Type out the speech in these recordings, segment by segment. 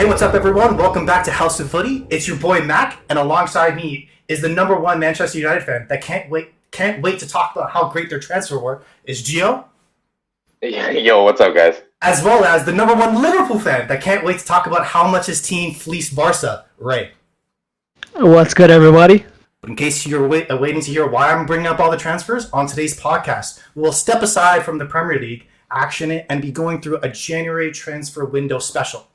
Hey, what's up, everyone? Welcome back to House of Footy. It's your boy Mac, and alongside me is the number one Manchester United fan that can't wait to talk about how great their transfer were. Is Gio? Yo, what's up, guys? As well as the number one Liverpool fan that can't wait to talk about how much his team fleeced Barca. Ray. What's good, everybody? But in case you're waiting to hear why I'm bringing up all the transfers on today's podcast, we'll step aside from the Premier League action and be going through a January transfer window special.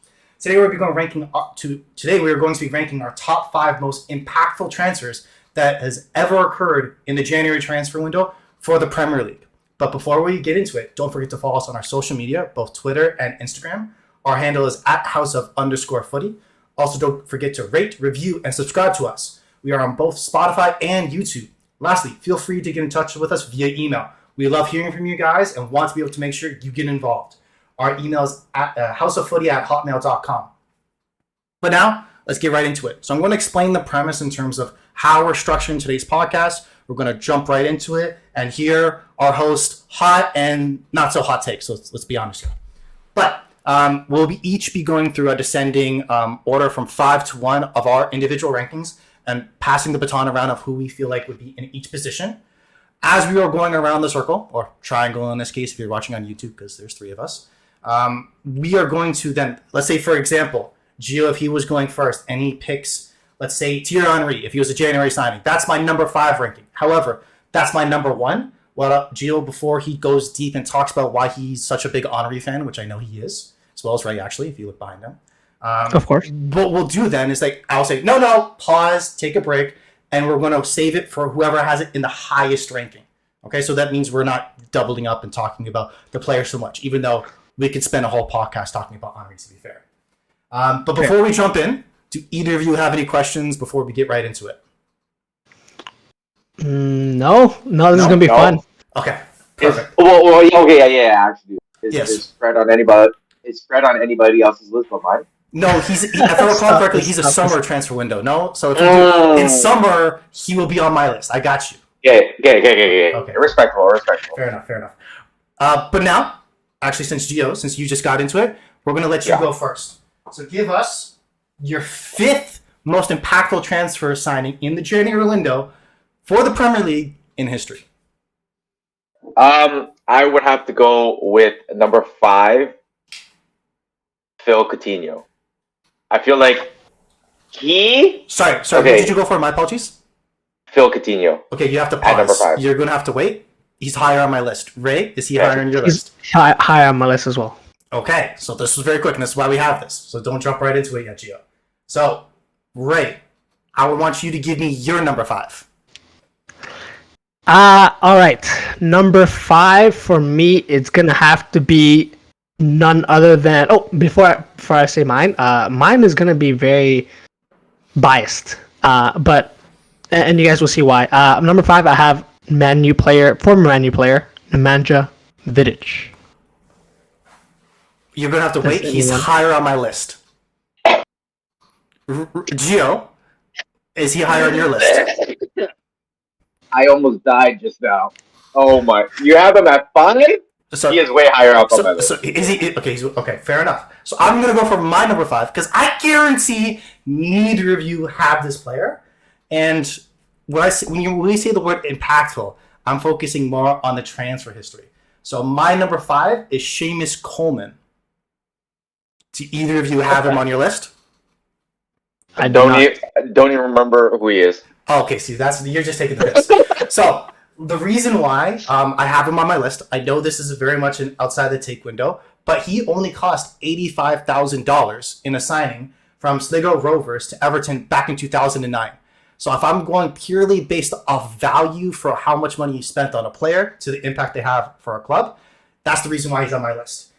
Today we are going to be ranking our top 5 most impactful transfers that has ever occurred in the January transfer window for the Premier League. But before we get into it, don't forget to follow us on our social media, both Twitter and Instagram. Our handle is @House_of_Footy. Also, don't forget to rate, review, and subscribe to us. We are on both Spotify and YouTube. Lastly, feel free to get in touch with us via email. We love hearing from you guys and want to be able to make sure you get involved. Our email is at houseoffooty@hotmail.com. But now, let's get right into it. So I'm going to explain the premise in terms of how we're structuring today's podcast. We're going to jump right into it and hear our host hot and not so hot takes. So let's be honest here. But we'll each be going through a descending order from 5 to 1 of our individual rankings and passing the baton around of who we feel like would be in each position. As we are going around the circle, or triangle in this case if you're watching on YouTube because there's 3 of us, we are going to then, let's say for example, Gio, if he was going first and he picks, let's say Thierry Henry, if he was a January signing, that's my number 5 ranking. However, that's my number 1. Well, Gio, before he goes deep and talks about why he's such a big Henry fan, which I know he is, as well as Ray actually, if you look behind him. Of course. What we'll do then is I'll say, no, pause, take a break, and we're going to save it for whoever has it in the highest ranking. Okay, so that means we're not doubling up and talking about the player so much, even though we could spend a whole podcast talking about Henry, to be fair. But before we jump in, do either of you have any questions before we get right into it? No, this is going to be fun. Okay, perfect. Actually, it's spread on anybody. It's spread on anybody else's list but mine. No, if I recall correctly, he's a summer transfer window. No, so if you do, in summer, he will be on my list. I got you. Yeah. Okay. Respectful. Fair enough. But now, actually, since you just got into it, we're going to let you go first. So give us your 5th most impactful transfer signing in the January window for the Premier League in history. I would have to go with number 5, Phil Coutinho. I feel like Sorry. Okay. What did you go for? My apologies. Phil Coutinho. Okay, you have to pause. At number 5. You're going to have to wait. He's higher on my list. Ray, is he higher on your list? He's high on my list as well. Okay, so this was very quick, and this is why we have this. So don't jump right into it yet, Gio. So, Ray, I would want you to give me your number 5. All right. Number 5 for me, it's going to have to be none other than... Oh, before I say mine, mine is going to be very biased. But you guys will see why. Number 5, I have former Man U player, Nemanja Vidic. You're going to have to wait. He's higher on my list. Gio, is he higher on your list? I almost died just now. Oh my! You have him at 5? So, he is way higher up on my list. So is he okay? Okay, fair enough. So I'm gonna go for my number 5 because I guarantee neither of you have this player. And when we say the word impactful, I'm focusing more on the transfer history. So my number 5 is Seamus Coleman. Do either of you have him on your list? I don't even remember who he is. Oh, okay, see, you're just taking the piss. So the reason why I have him on my list, I know this is very much an outside the take window, but he only cost $85,000 in a signing from Sligo Rovers to Everton back in 2009. So if I'm going purely based off value for how much money you spent on a player to the impact they have for a club, that's the reason why he's on my list.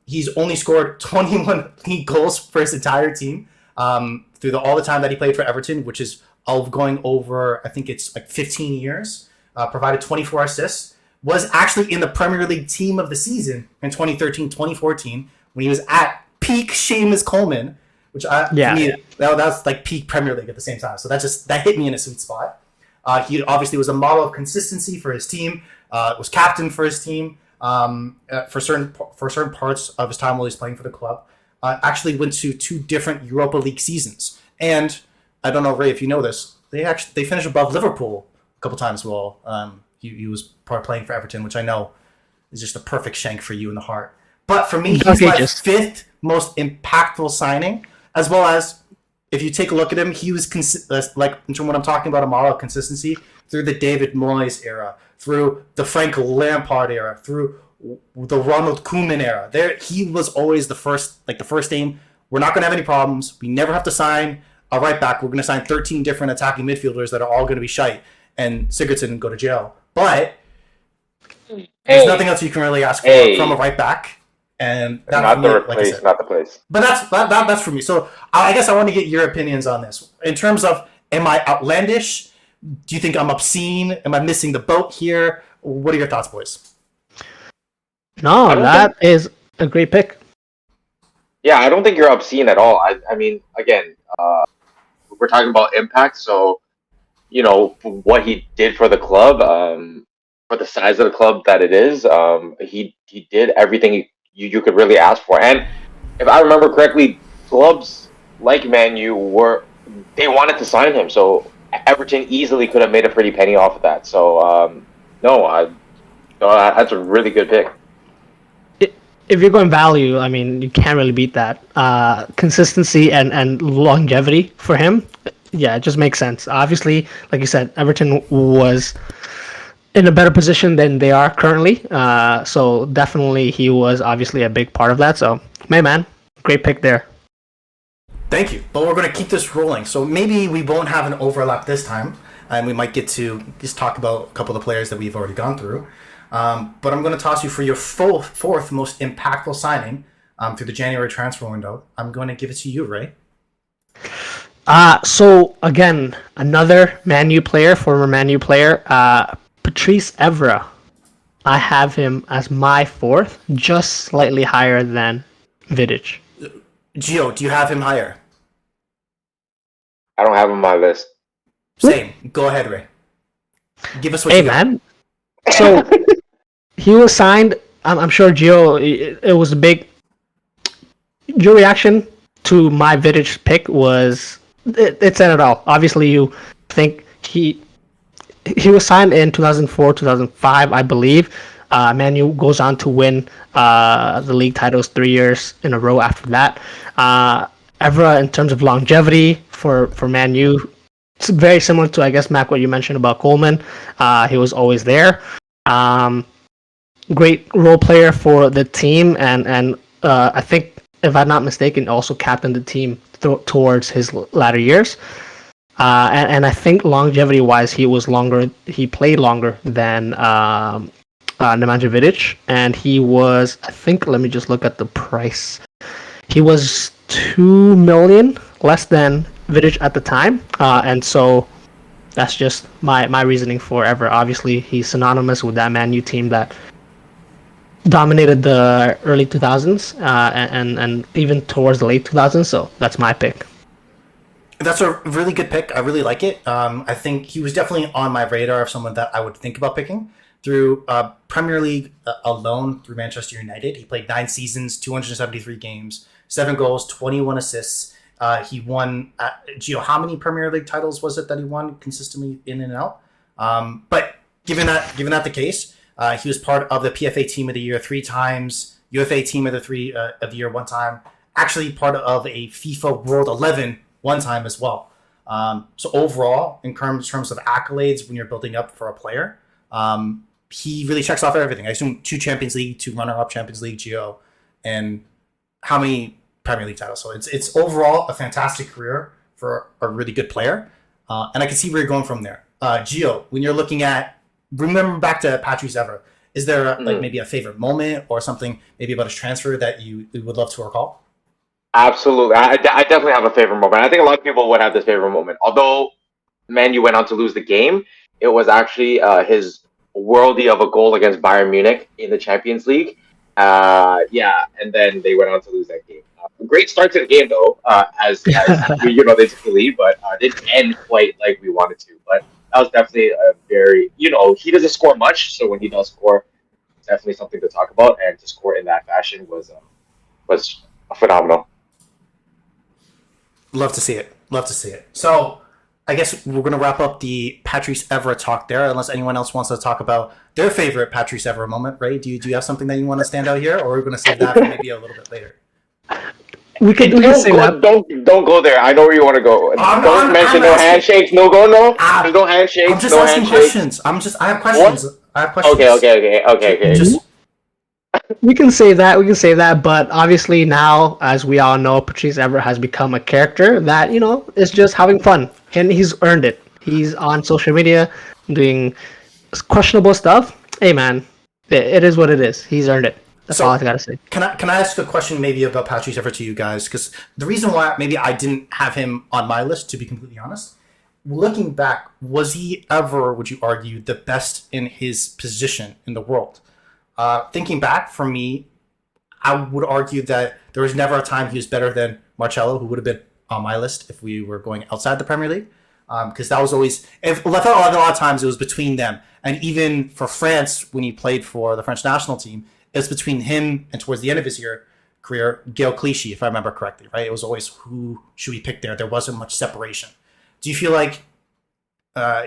He's only scored 21 league goals for his entire team through all the time that he played for Everton, which is going over, I think it's like 15 years, provided 24 assists, was actually in the Premier League team of the season in 2013-2014 when he was at peak Seamus Coleman, which that's like peak Premier League at the same time. So that hit me in a sweet spot. He obviously was a model of consistency for his team, was captain for his team for certain parts of his time while he's playing for the club. actually went to 2 different Europa League seasons. And I don't know, Ray, if you know this, they finished above Liverpool a couple times while he was playing for Everton, which I know is just a perfect shank for you in the heart. But for me, he's my 5th most impactful signing, as well as if you take a look at him, he was like in terms of what I'm talking about, a model of consistency through the David Moyes era, through the Frank Lampard era, through the Ronald Koeman era. He was always the first aim. We're not going to have any problems. We never have to sign a right back. We're going to sign 13 different attacking midfielders that are all going to be shite, and Sigurdsson go to jail. But there's nothing else you can really ask for from a right back. And not the place. But that's for me. So I guess I want to get your opinions on this. In terms of, am I outlandish? Do you think I'm obscene? Am I missing the boat here? What are your thoughts, boys? No, that is a great pick. Yeah, I don't think you're obscene at all. I mean, again, we're talking about impact. So, what he did for the club, for the size of the club that it is, he did everything you could really ask for. And if I remember correctly, clubs like Man U they wanted to sign him, so Everton easily could have made a pretty penny off of that. So that's a really good pick. If you're going value, I mean, you can't really beat that. Consistency and longevity for him, yeah, it just makes sense. Obviously, like you said, Everton was in a better position than they are currently. So definitely he was obviously a big part of that. So, man, great pick there. Thank you. But we're going to keep this rolling. So maybe we won't have an overlap this time, and we might get to just talk about a couple of the players that we've already gone through. But I'm going to toss you for your 4th most impactful signing through the January transfer window. I'm going to give it to you, Ray. So again, another former Man U player, Patrice Evra. I have him as my 4th, just slightly higher than Vidic. Gio, do you have him higher? I don't have him on my list. Same. Go ahead, Ray. Give us what you got. Hey, man. So he was signed. I'm sure Gio, it was a big. Your reaction to my Vidic pick was it said it all. Obviously, you think he was signed in 2004, 2005, I believe. Man U goes on to win the league titles 3 years in a row after that. Evra, in terms of longevity for Man U, it's very similar to, I guess, Mac, what you mentioned about Coleman. He was always there. Great role player for the team, and I think, if I'm not mistaken, also captained the team towards his latter years. And I think longevity-wise, he played longer than Nemanja Vidic, and he was, I think, let me just look at the price. He was $2 million less than Vidic at the time, and so that's just my reasoning for Evra. Obviously, he's synonymous with that Man U team that dominated the early 2000s and even towards the late 2000s, so that's my pick. That's a really good pick. I really like it. I think he was definitely on my radar of someone that I would think about picking. Through Premier League alone, through Manchester United, he played 9 seasons, 273 games, 7 goals, 21 assists. He won, Gio, how many Premier League titles was it that he won consistently in and out? But given that the case, he was part of the PFA Team of the Year 3 times, UFA Team of the Year 1 time, actually part of a FIFA World 11 1 time as well. So overall, in terms of accolades when you're building up for a player, he really checks off everything. I assume 2 Champions League, 2 runner-up Champions League, Gio, and how many Premier League titles. So it's overall a fantastic career for a really good player, and I can see where you're going from there. Gio, when you're looking at, remember back to Patrice Evra, is there like maybe a favorite moment or something maybe about his transfer that you would love to recall? Absolutely. I definitely have a favorite moment. I think a lot of people would have this favorite moment. Although Man U went on to lose the game, it was actually his worldie of a goal against Bayern Munich in the Champions League. And then they went on to lose that game. Great start to the game, though, as they took the lead, but didn't end quite like we wanted to. But that was definitely a very, he doesn't score much, so when he does score, it's definitely something to talk about. And to score in that fashion was phenomenal. Love to see it. Love to see it. So I guess we're going to wrap up the Patrice Evra talk there, unless anyone else wants to talk about their favorite Patrice Evra moment. Ray, do you have something that you want to stand out here, or are we going to save that for maybe a little bit later? We can say that. Don't go there. I know where you want to go. Don't mention no handshakes. No go. No. There's no handshakes. I'm just no asking handshakes. questions. I have questions. What? I have questions. Okay. Just We can say that, but obviously now, as we all know, Patrice Evra has become a character that, is just having fun. And he's earned it. He's on social media doing questionable stuff. Hey, man, it is what it is. He's earned it. That's all I gotta say. Can I ask a question maybe about Patrice Evra to you guys? Because the reason why maybe I didn't have him on my list, to be completely honest, looking back, was he ever, would you argue, the best in his position in the world? Thinking back, for me, I would argue that there was never a time he was better than Marcelo, who would have been on my list if we were going outside the Premier League. Because that was always, I felt a lot of times it was between them. And even for France, when he played for the French national team, it was between him and towards the end of his career, Gael Clichy, if I remember correctly, right? It was always who should we pick there. There wasn't much separation. Do you feel like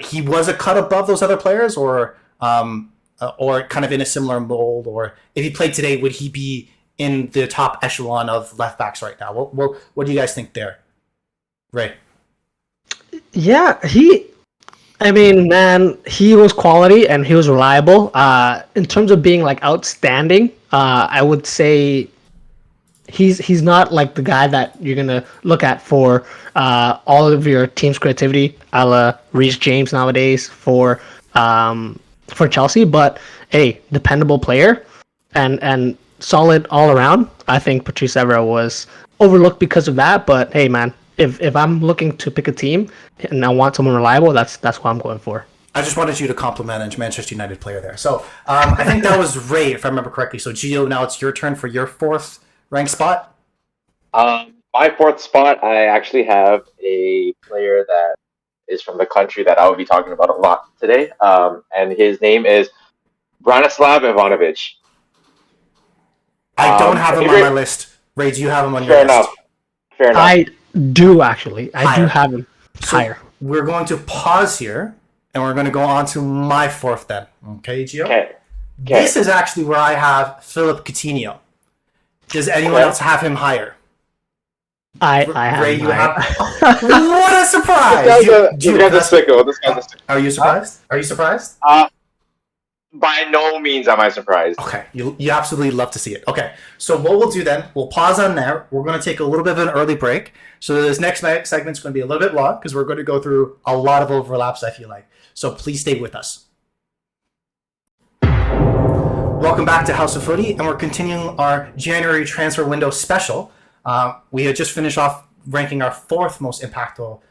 he was a cut above those other players, or kind of in a similar mold, or if he played today, would he be in the top echelon of left backs right now? What do you guys think there, Ray? Yeah, he was quality and he was reliable. In terms of being like outstanding, I would say he's not like the guy that you're gonna look at for all of your team's creativity, a la Reece James nowadays for Chelsea. But hey, dependable player and solid all around. I think Patrice Evra was overlooked because of that. But hey, man, if I'm looking to pick a team and I want someone reliable, that's what I'm going for. I just wanted you to compliment a Manchester United player there. So I think that was Ray, if I remember correctly. So Gio, now it's your turn for your fourth ranked spot. My fourth spot, I actually have a player that is from the country that I will be talking about a lot today. And his name is Branislav Ivanovic. I don't have him on my list. Ray, do you have him on your list? Fair enough. I do actually. I do have him higher. We're going to pause here, and we're going to go on to my fourth then. Okay, Gio? Okay. This is actually where I have Philip Coutinho. Does anyone else have him higher? I have Ray, him you higher. have. What a surprise! This guy's a sicko. Are you surprised? Are you surprised? By no means am I surprised. Okay, you absolutely love to see it. Okay, so what we'll do then, we'll pause on there. We're going to take a little bit of an early break. So this next segment's going to be a little bit long because we're going to go through a lot of overlaps, I feel like. So please stay with us. Welcome back to House of Footy, and we're continuing our January transfer window special. We had just finished off ranking our fourth most impactful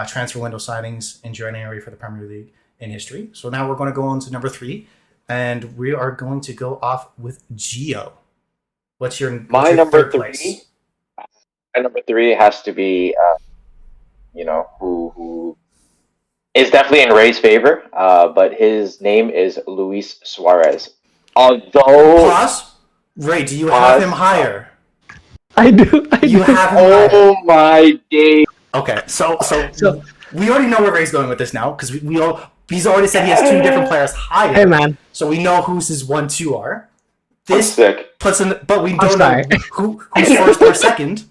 transfer window signings in January for the Premier League in history. So now we're going to go on to number 3. And we are going to go off with Gio. What's your number third 3? Place? My number 3 has to be, who is definitely in Ray's favor. But his name is Luis Suarez. Although, Pause. Ray, do you have him higher? I do. You have him higher. Oh my day. Okay, so we already know where Ray's going with this now because he's already said he has 2 different players higher. Hey, man. So we know who's his 1, 2 are. This sick. But we don't know who's first or second.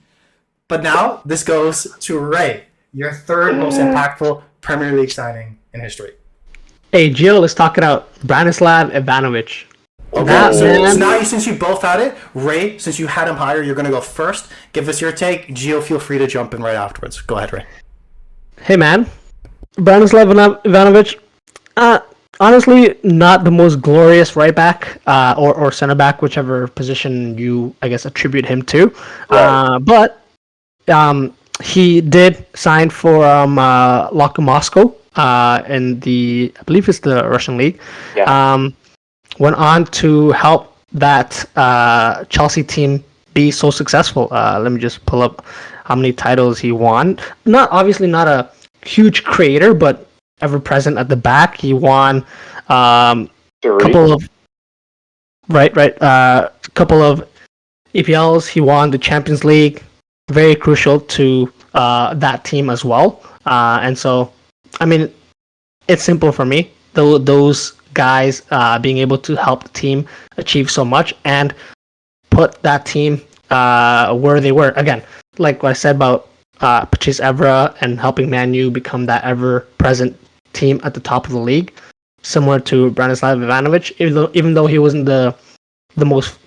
But now this goes to Ray, your third most impactful Premier League signing in history. Hey, Gio, let's talk it out. Branislav Ivanovic. Okay, so now since you both had it, Ray, since you had him higher, you're going to go first. Give us your take. Gio, feel free to jump in right afterwards. Go ahead, Ray. Hey, man. Branislav Ivanovic, honestly, not the most glorious right back or center back, whichever position you, I guess, attribute him to. Right. But he did sign for Lokomotiv Moscow in I believe it's the Russian league. Yeah. Went on to help that Chelsea team be so successful. Let me just pull up how many titles he won. Obviously not a huge creator, but ever present at the back. He won couple of couple of EPLs. He won the Champions League, very crucial to that team as well. And so, I mean, it's simple for me. Those guys being able to help the team achieve so much and put that team where they were. Again, like what I said about Patrice Evra and helping Man U become that ever-present team at the top of the league, similar to Branislav Ivanovic, even though he wasn't the most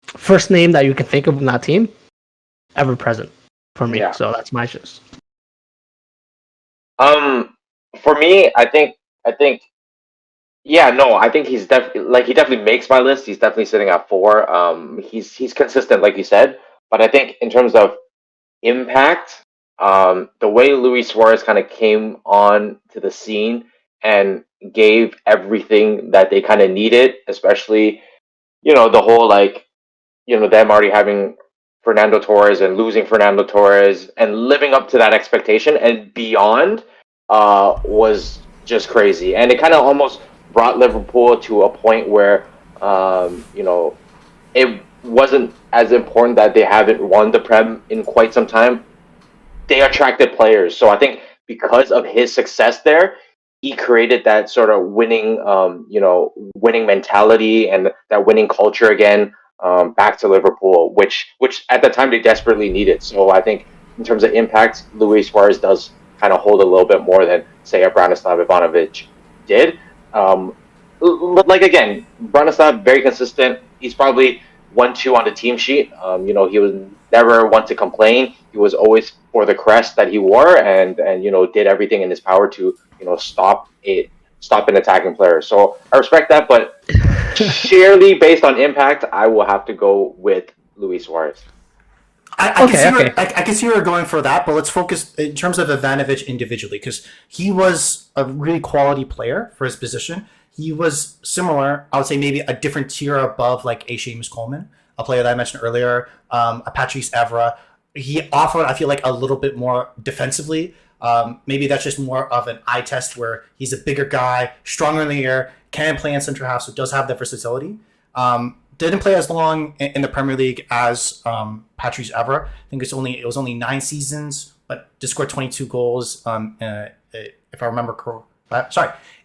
first name that you can think of in that team, ever-present for me. Yeah. So that's my choice. For me, I think, yeah, no, I think he's definitely he definitely makes my list. He's definitely sitting at 4. He's consistent, like you said, but I think in terms of impact, the way Luis Suarez kind of came on to the scene and gave everything that they kind of needed, especially, the whole them already having Fernando Torres and losing Fernando Torres and living up to that expectation and beyond, was just crazy. And it kind of almost brought Liverpool to a point where, it wasn't as important that they haven't won the Prem in quite some time. They attracted players. So I think because of his success there, he created that sort of winning mentality and that winning culture again, back to Liverpool, which at the time they desperately needed. So I think in terms of impact, Luis Suarez does kind of hold a little bit more than, say, a Branislav Ivanovic did. But again, Branislav, very consistent. He's probably 1-2 on the team sheet. He was never one to complain. He was always for the crest that he wore, and did everything in his power to stop an attacking player. So I respect that, but sheerly based on impact, I will have to go with Luis Suarez. I can see where you're going for that, but let's focus in terms of Ivanovic individually, because he was a really quality player for his position. He was similar, I would say maybe a different tier above like a Seamus Coleman, a player that I mentioned earlier, a Patrice Evra. He offered, I feel like, a little bit more defensively. Maybe that's just more of an eye test where he's a bigger guy, stronger in the air, can play in center half, so does have that versatility. Didn't play as long in the Premier League as Patrice Evra. I think it was only 9 seasons, but just scored 22 goals. If I remember correctly,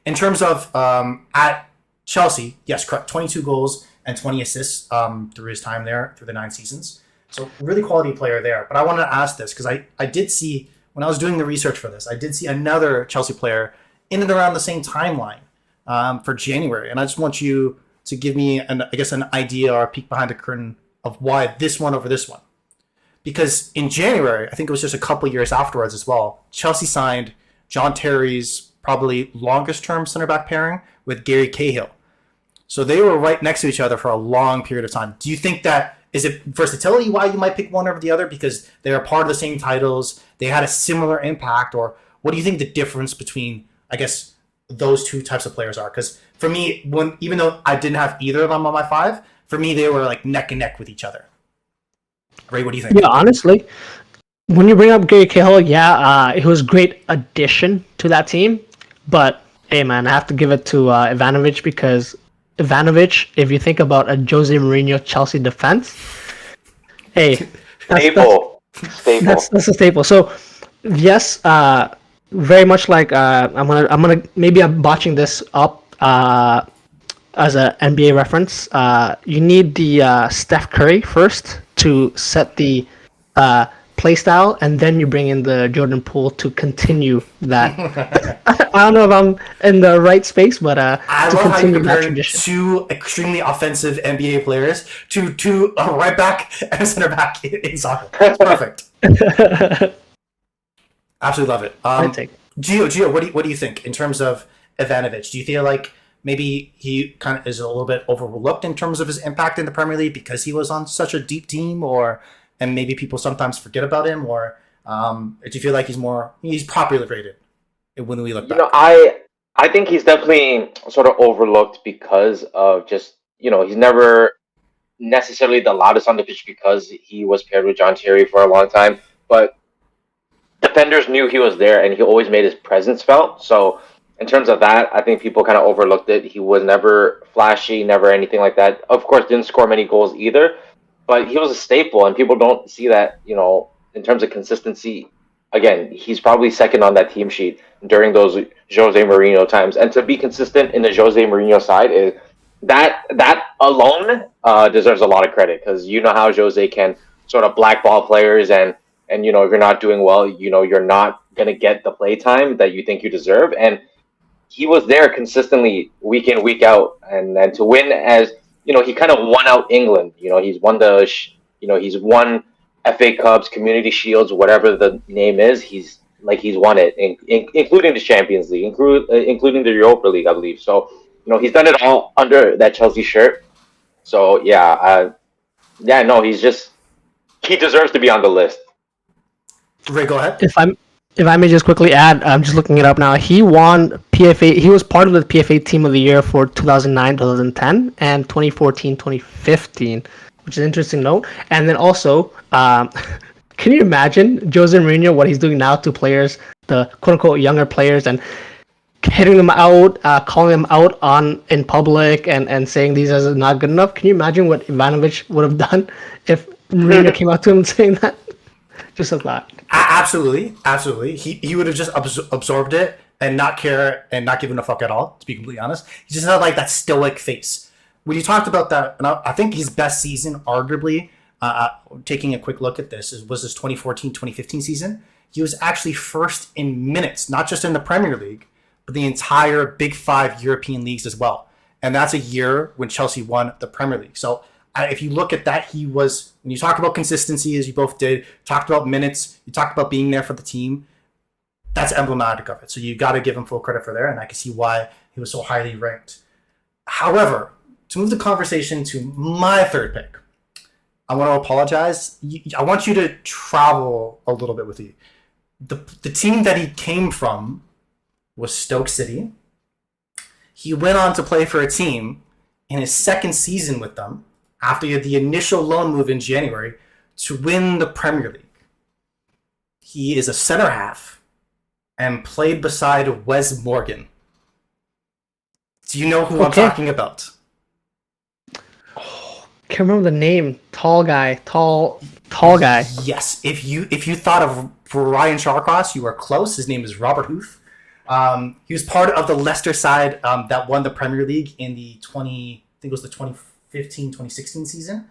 in terms of at Chelsea, yes, correct, 22 goals and 20 assists through his time there through the 9 seasons. So really quality player there. But I wanted to ask this because I did see when I was doing the research for this, I did see another Chelsea player in and around the same timeline for January, and I just want you to give me an idea or a peek behind the curtain of why this one over this one. Because in January, I think it was just a couple years afterwards as well, Chelsea signed John Terry's probably longest term center back pairing with Gary Cahill. So they were right next to each other for a long period of time. Do you think that, is it versatility why you might pick one over the other because they are part of the same titles, they had a similar impact, or what do you think the difference between, those two types of players are? Because for me, even though I didn't have either of them on my 5, for me they were like neck and neck with each other. Ray, what do you think? Yeah, honestly, when you bring up Gary Cahill, it was a great addition to that team. But hey, man, I have to give it to Ivanovic because Ivanovic, if you think about a Jose Mourinho Chelsea defense, hey, that's a staple. So yes, very much like I'm botching this up as an NBA reference. You need the Steph Curry first to set the play style, and then you bring in the Jordan Poole to continue that. I don't know if I'm in the right space, but I to love continue how that you tradition. Two extremely offensive NBA players to a right back and a center back in soccer. It's perfect. Absolutely love it. Gio, what do you think in terms of Ivanovic? Do you feel like maybe he kind of is a little bit overlooked in terms of his impact in the Premier League because he was on such a deep team, and maybe people sometimes forget about him, or do you feel like he's properly rated when we look back? I think he's definitely sort of overlooked because of just he's never necessarily the loudest on the pitch because he was paired with John Terry for a long time, but defenders knew he was there and he always made his presence felt. So in terms of that, I think people kind of overlooked it. He was never flashy, never anything like that. Of course, didn't score many goals either, but he was a staple and people don't see that, in terms of consistency, again, he's probably second on that team sheet during those Jose Mourinho times. And to be consistent in the Jose Mourinho side is that alone deserves a lot of credit, because you know how Jose can sort of blackball players, and if you're not doing well, you're not gonna get the play time that you think you deserve. And he was there consistently week in, week out, and to win, as he kind of won out England. He's won FA Cups, Community Shields, whatever the name is. He's won it, including the Champions League, including the Europa League, I believe. So he's done it all under that Chelsea shirt. So he deserves to be on the list. Ray, go ahead. If I may just quickly add, I'm just looking it up now. He won PFA. He was part of the PFA Team of the Year for 2009, 2010, and 2014, 2015, which is an interesting note. And then also, can you imagine Jose Mourinho, what he's doing now to players, the quote-unquote younger players, and hitting them out, calling them out in public, and saying these are not good enough? Can you imagine what Ivanovic would have done if Mourinho came out to him saying that? Just a thought. Absolutely. He would have just absorbed it and not care and not given a fuck at all, to be completely honest. He just had like that stoic face. When you talked about that, and I think his best season, arguably, taking a quick look at this, was his 2014-2015 season. He was actually first in minutes, not just in the Premier League, but the entire Big Five European leagues as well. And that's a year when Chelsea won the Premier League. So if you look at that, he was, when you talk about consistency, as you both did, talked about minutes, you talked about being there for the team, that's emblematic of it. So you got to give him full credit for there, and I can see why he was so highly ranked. However, to move the conversation to my third pick, I want to apologize. I want you to travel a little bit with you. The team that he came from was Stoke City. He went on to play for a team in his second season with them, after the initial loan move in January, to win the Premier League. He is a center half and played beside Wes Morgan. Do you know who I'm talking about? Can't remember the name. Tall guy. Yes. If you thought of Ryan Shawcross, you were close. His name is Robert Huth. He was part of the Leicester side that won the Premier League in the 2015-2016 season.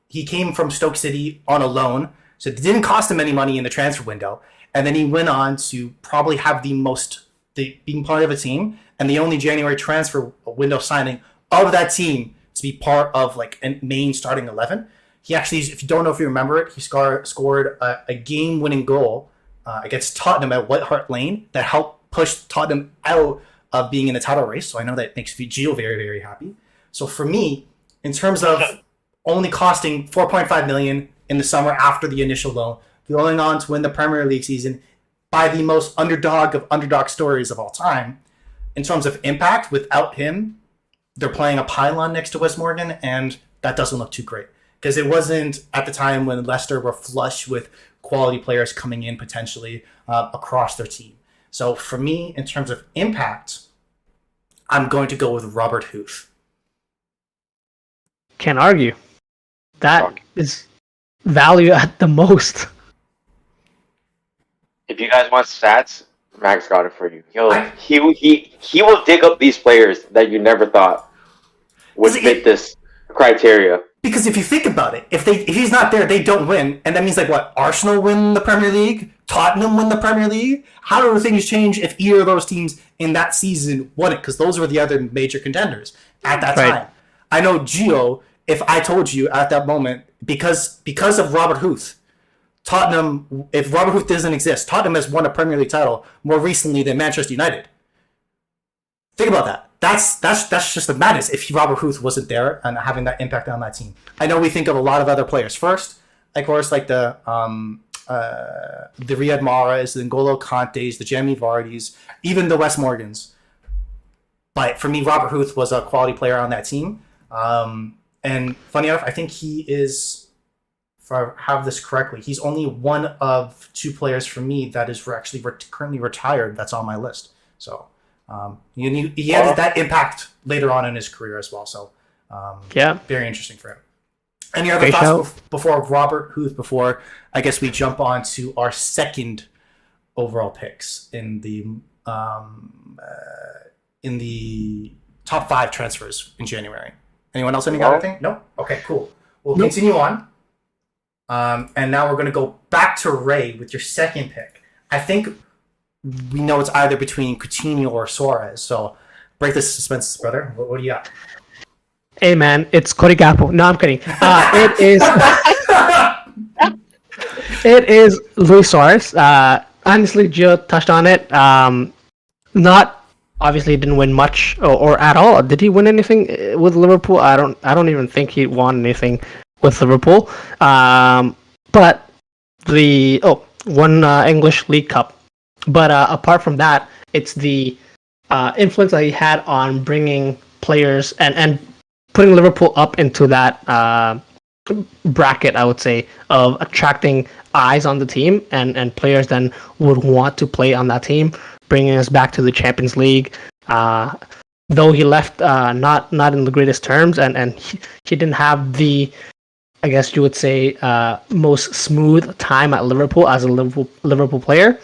He came from Stoke City on a loan, so it didn't cost him any money in the transfer window. And then he went on to probably have being part of a team and the only January transfer window signing of that team to be part of like a main starting 11. He actually, if you don't know if you remember it, he scored a game-winning goal against Tottenham at White Hart Lane that helped push Tottenham out of being in the title race. So I know that makes Gio very, very happy. So for me, in terms of only costing $4.5 million in the summer after the initial loan, going on to win the Premier League season by the most underdog of underdog stories of all time, in terms of impact, without him, they're playing a pylon next to Wes Morgan, and that doesn't look too great. Because it wasn't at the time when Leicester were flush with quality players coming in potentially across their team. So for me, in terms of impact, I'm going to go with Robert Huth. Can't argue. That is value at the most. If you guys want stats, Max got it for you. He will dig up these players that you never thought would fit this criteria. Because if you think about it, if he's not there, they don't win, and that means like what? Arsenal win the Premier League, Tottenham win the Premier League. How do things change if either of those teams in that season won it? Because those were the other major contenders at that time. I know Gio. If I told you at that moment, because of Robert Huth, Tottenham. If Robert Huth doesn't exist, Tottenham has won a Premier League title more recently than Manchester United. Think about that. That's just the madness if Robert Huth wasn't there and having that impact on that team. I know we think of a lot of other players first, of course, like the Riyad Mahrez, the N'Golo Kantes, the Jamie Vardys, even the Wes Morgans. But for me, Robert Huth was a quality player on that team. And funny enough, I think he is, if I have this correctly, he's only one of two players for me that is actually currently retired that's on my list. So he had that impact later on in his career as well. So very interesting for him. Any other Great thoughts shout. before Robert Huth? Before I guess we jump on to our second overall picks um, uh, in the top 5 transfers in January. Anyone else? Any other thing? No. Okay, cool. We'll Nope. continue on. And now we're going to go back to Ray with your second pick. I think we know it's either between Coutinho or Suarez. So break the suspense, brother. What do you got? Hey man, it's Cody Gakpo. No, I'm kidding. It is Luis Suarez. Honestly, Gio touched on it. Not obviously didn't win much or at all. Did he win anything with Liverpool? I don't even think he won anything with Liverpool. But won English League Cup. But apart from that, it's the influence that he had on bringing players and putting Liverpool up into that bracket, I would say, of attracting eyes on the team and players then would want to play on that team, bringing us back to the Champions League. Though he left not in the greatest terms and he didn't have the, I guess you would say, most smooth time at Liverpool as a Liverpool player.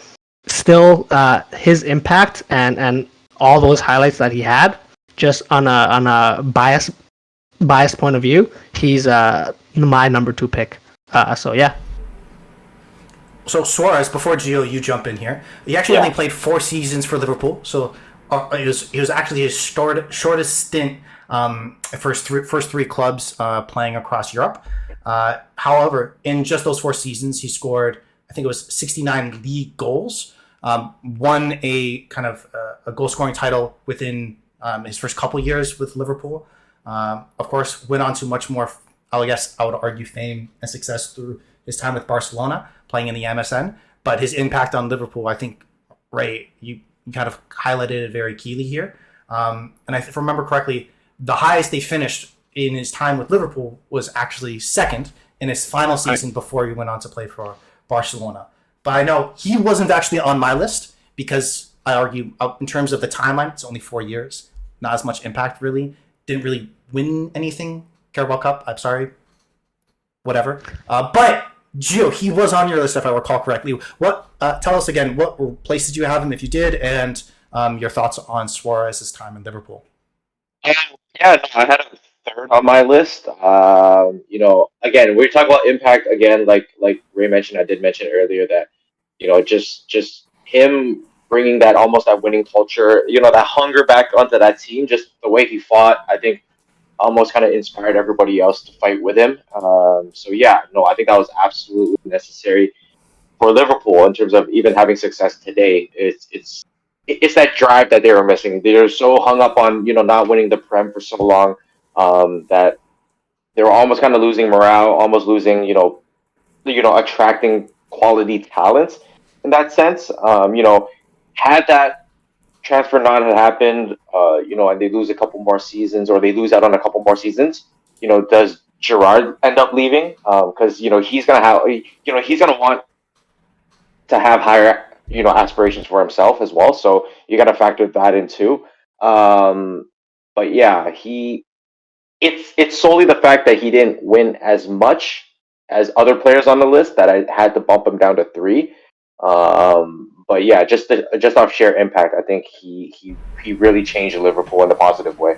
Still, his impact and all those highlights that he had, just on a biased point of view, he's my number 2 pick. So yeah. So Suarez, before Gio, you jump in here. He actually only played 4 seasons for Liverpool, so it was actually his shortest stint. First three clubs playing across Europe. However, in just those 4 seasons, he scored, I think it was 69 league goals. Won a kind of a goal scoring title within his first couple years with Liverpool. Of course, went on to much more, I would argue, fame and success through his time with Barcelona, playing in the MSN. But his impact on Liverpool, I think, Ray, you kind of highlighted it very keenly here. And if I remember correctly, the highest they finished in his time with Liverpool was actually second in his final season before he went on to play for Barcelona. But I know he wasn't actually on my list because I argue, in terms of the timeline, it's only 4 years. Not as much impact, really. Didn't really win anything. Carabao Cup, I'm sorry. Whatever. But Gio, he was on your list if I recall correctly. What? Tell us again, what place did you have him if you did, and your thoughts on Suarez's time in Liverpool? No, I had him third on my list. Again, we're talking about impact again, like Ray mentioned. I did mention earlier that just him bringing that almost that winning culture, that hunger back onto that team. Just the way he fought, I think, almost kind of inspired everybody else to fight with him. I think that was absolutely necessary for Liverpool in terms of even having success today. It's that drive that they were missing. They're so hung up on not winning the Prem for so long that they were almost kind of losing morale, almost losing attracting quality talents in that sense. Had that transfer not had happened, and they lose a couple more seasons, or they lose out on a couple more seasons, does Gerrard end up leaving? Because he's gonna want to have higher aspirations for himself as well. So you got to factor that in too. But yeah, it's solely the fact that he didn't win as much as other players on the list that I had to bump him down to 3. But yeah, just off sheer impact, I think he really changed Liverpool in a positive way.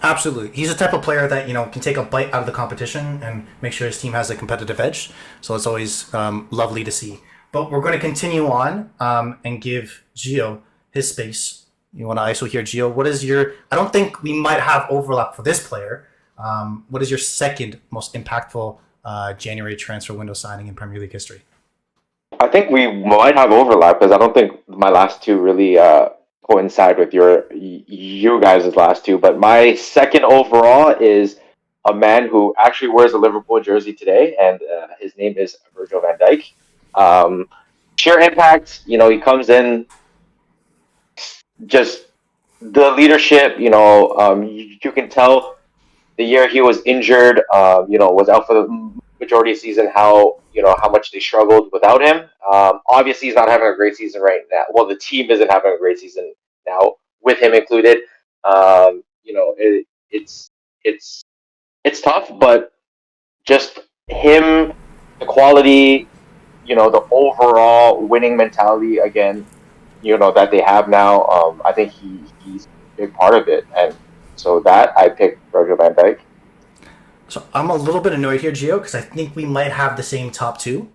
Absolutely. He's the type of player that, can take a bite out of the competition and make sure his team has a competitive edge. So it's always lovely to see. But we're going to continue on and give Gio his space. You want to ISO here, Gio? What is I don't think we might have overlap for this player. What is your second most impactful January transfer window signing in Premier League history? I think we might have overlap because I don't think my last two really coincide with you guys' last two. But my second overall is a man who actually wears a Liverpool jersey today, and his name is Virgil van Dijk. Sheer impact, he comes in, just the leadership, you can tell the year he was injured, was out for the majority of the season, how much they struggled without him. Obviously, he's not having a great season right now. Well, the team isn't having a great season now, with him included. It's tough, but just him, the quality, the overall winning mentality again, that they have now. I think he's a big part of it, and so that I picked Virgil van Dijk. So I'm a little bit annoyed here, Gio, because I think we might have the same top two.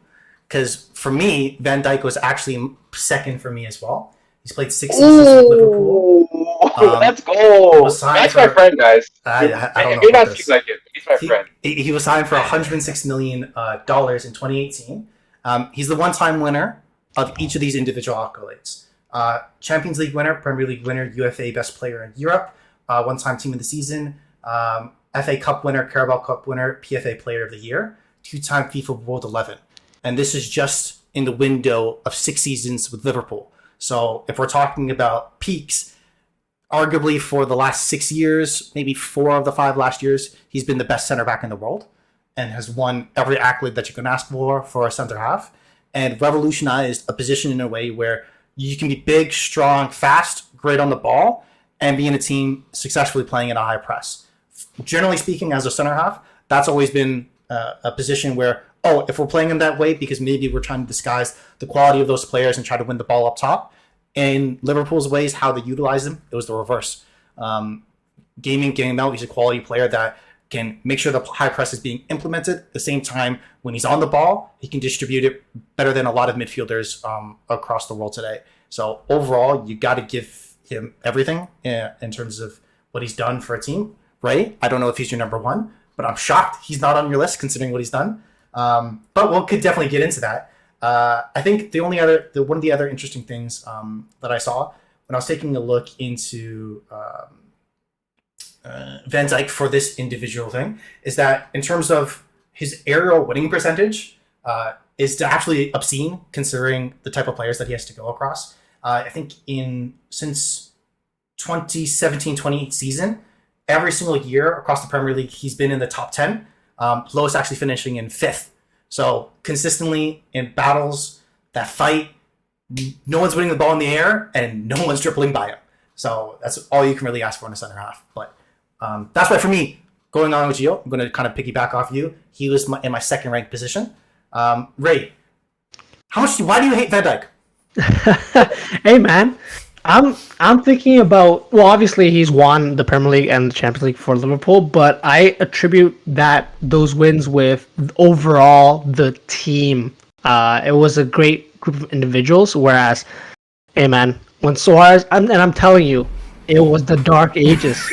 Because for me, Van Dijk was actually second for me as well. He's played 6 seasons with Liverpool. Let's go. That's my friend, guys. I don't know. You're not speaking like him. He's my friend. He was signed for $106 million in 2018. He's the one-time winner of each of these individual accolades. Champions League winner, Premier League winner, UFA Best Player in Europe, one-time Team of the Season, FA Cup winner, Carabao Cup winner, PFA Player of the Year, two-time FIFA World 11. And this is just in the window of 6 seasons with Liverpool. So if we're talking about peaks, arguably for the last 6 years, maybe 4 of the 5 last years, he's been the best center back in the world and has won every accolade that you can ask for a center half, and revolutionized a position in a way where you can be big, strong, fast, great on the ball, and be in a team successfully playing in a high press. Generally speaking, as a center half, that's always been a position where, if we're playing in that way because maybe we're trying to disguise the quality of those players and try to win the ball up top. In Liverpool's ways, how they utilize them, it was the reverse. Game in, game out, he's a quality player that can make sure the high press is being implemented. At the same time, when he's on the ball, he can distribute it better than a lot of midfielders across the world today. So overall, you got to give him everything in terms of what he's done for a team, right? I don't know if he's your number one, but I'm shocked he's not on your list considering what he's done. But we could definitely get into that. I think one of the other interesting things that I saw when I was taking a look into Van Dijk for this individual thing is that in terms of his aerial winning percentage is actually obscene considering the type of players that he has to go across. I think since 2017-28 season, every single year across the Premier League, he's been in the top 10. Lowest actually finishing in 5th. So consistently in battles that fight, no one's winning the ball in the air and no one's dribbling by him. So that's all you can really ask for in a center half. But that's why for me, going on with Gio, I'm going to kind of piggyback off you. He was in my second ranked position. Ray, why do you hate Van Dijk? Hey man, I'm thinking about, well, obviously he's won the Premier League and the Champions League for Liverpool, but I attribute those wins with overall the team. It was a great group of individuals, whereas, hey man, when Suarez, I'm telling you, it was the dark ages.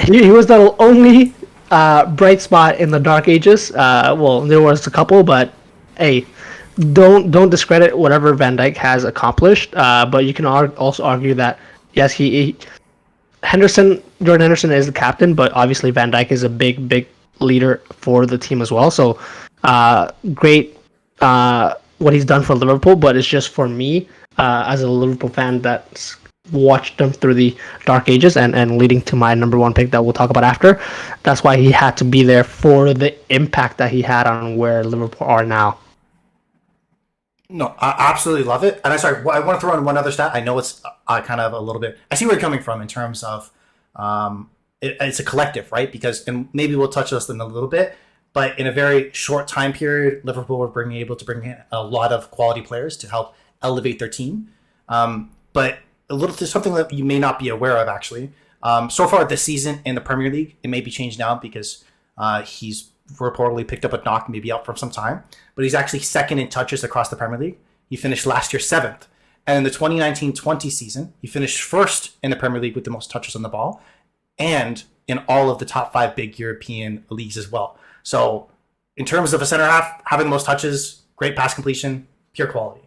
He was the only bright spot in the dark ages. Well, there was a couple, but hey, don't discredit whatever Van Dijk has accomplished. But you can also argue that yes, Jordan Henderson is the captain, but obviously Van Dijk is a big leader for the team as well. So great what he's done for Liverpool, but it's just for me as a Liverpool fan that's watched them through the dark ages and leading to my number one pick that we'll talk about after. That's why he had to be there for the impact that he had on where Liverpool are now. No, I absolutely love it. And I want to throw in one other stat. I know it's kind of a little bit, I see where you're coming from in terms of it's a collective, right? Because, and maybe we'll touch this in a little bit, but in a very short time period, Liverpool were able to bring in a lot of quality players to help elevate their team. But there's something that you may not be aware of, actually. So far this season in the Premier League, it may be changed now because he's reportedly picked up a knock and maybe out for some time, but he's actually second in touches across the Premier League. He finished last year 7th. And in the 2019-20 season, he finished first in the Premier League with the most touches on the ball and in all of the top 5 big European leagues as well. So in terms of a center half, having the most touches, great pass completion, pure quality.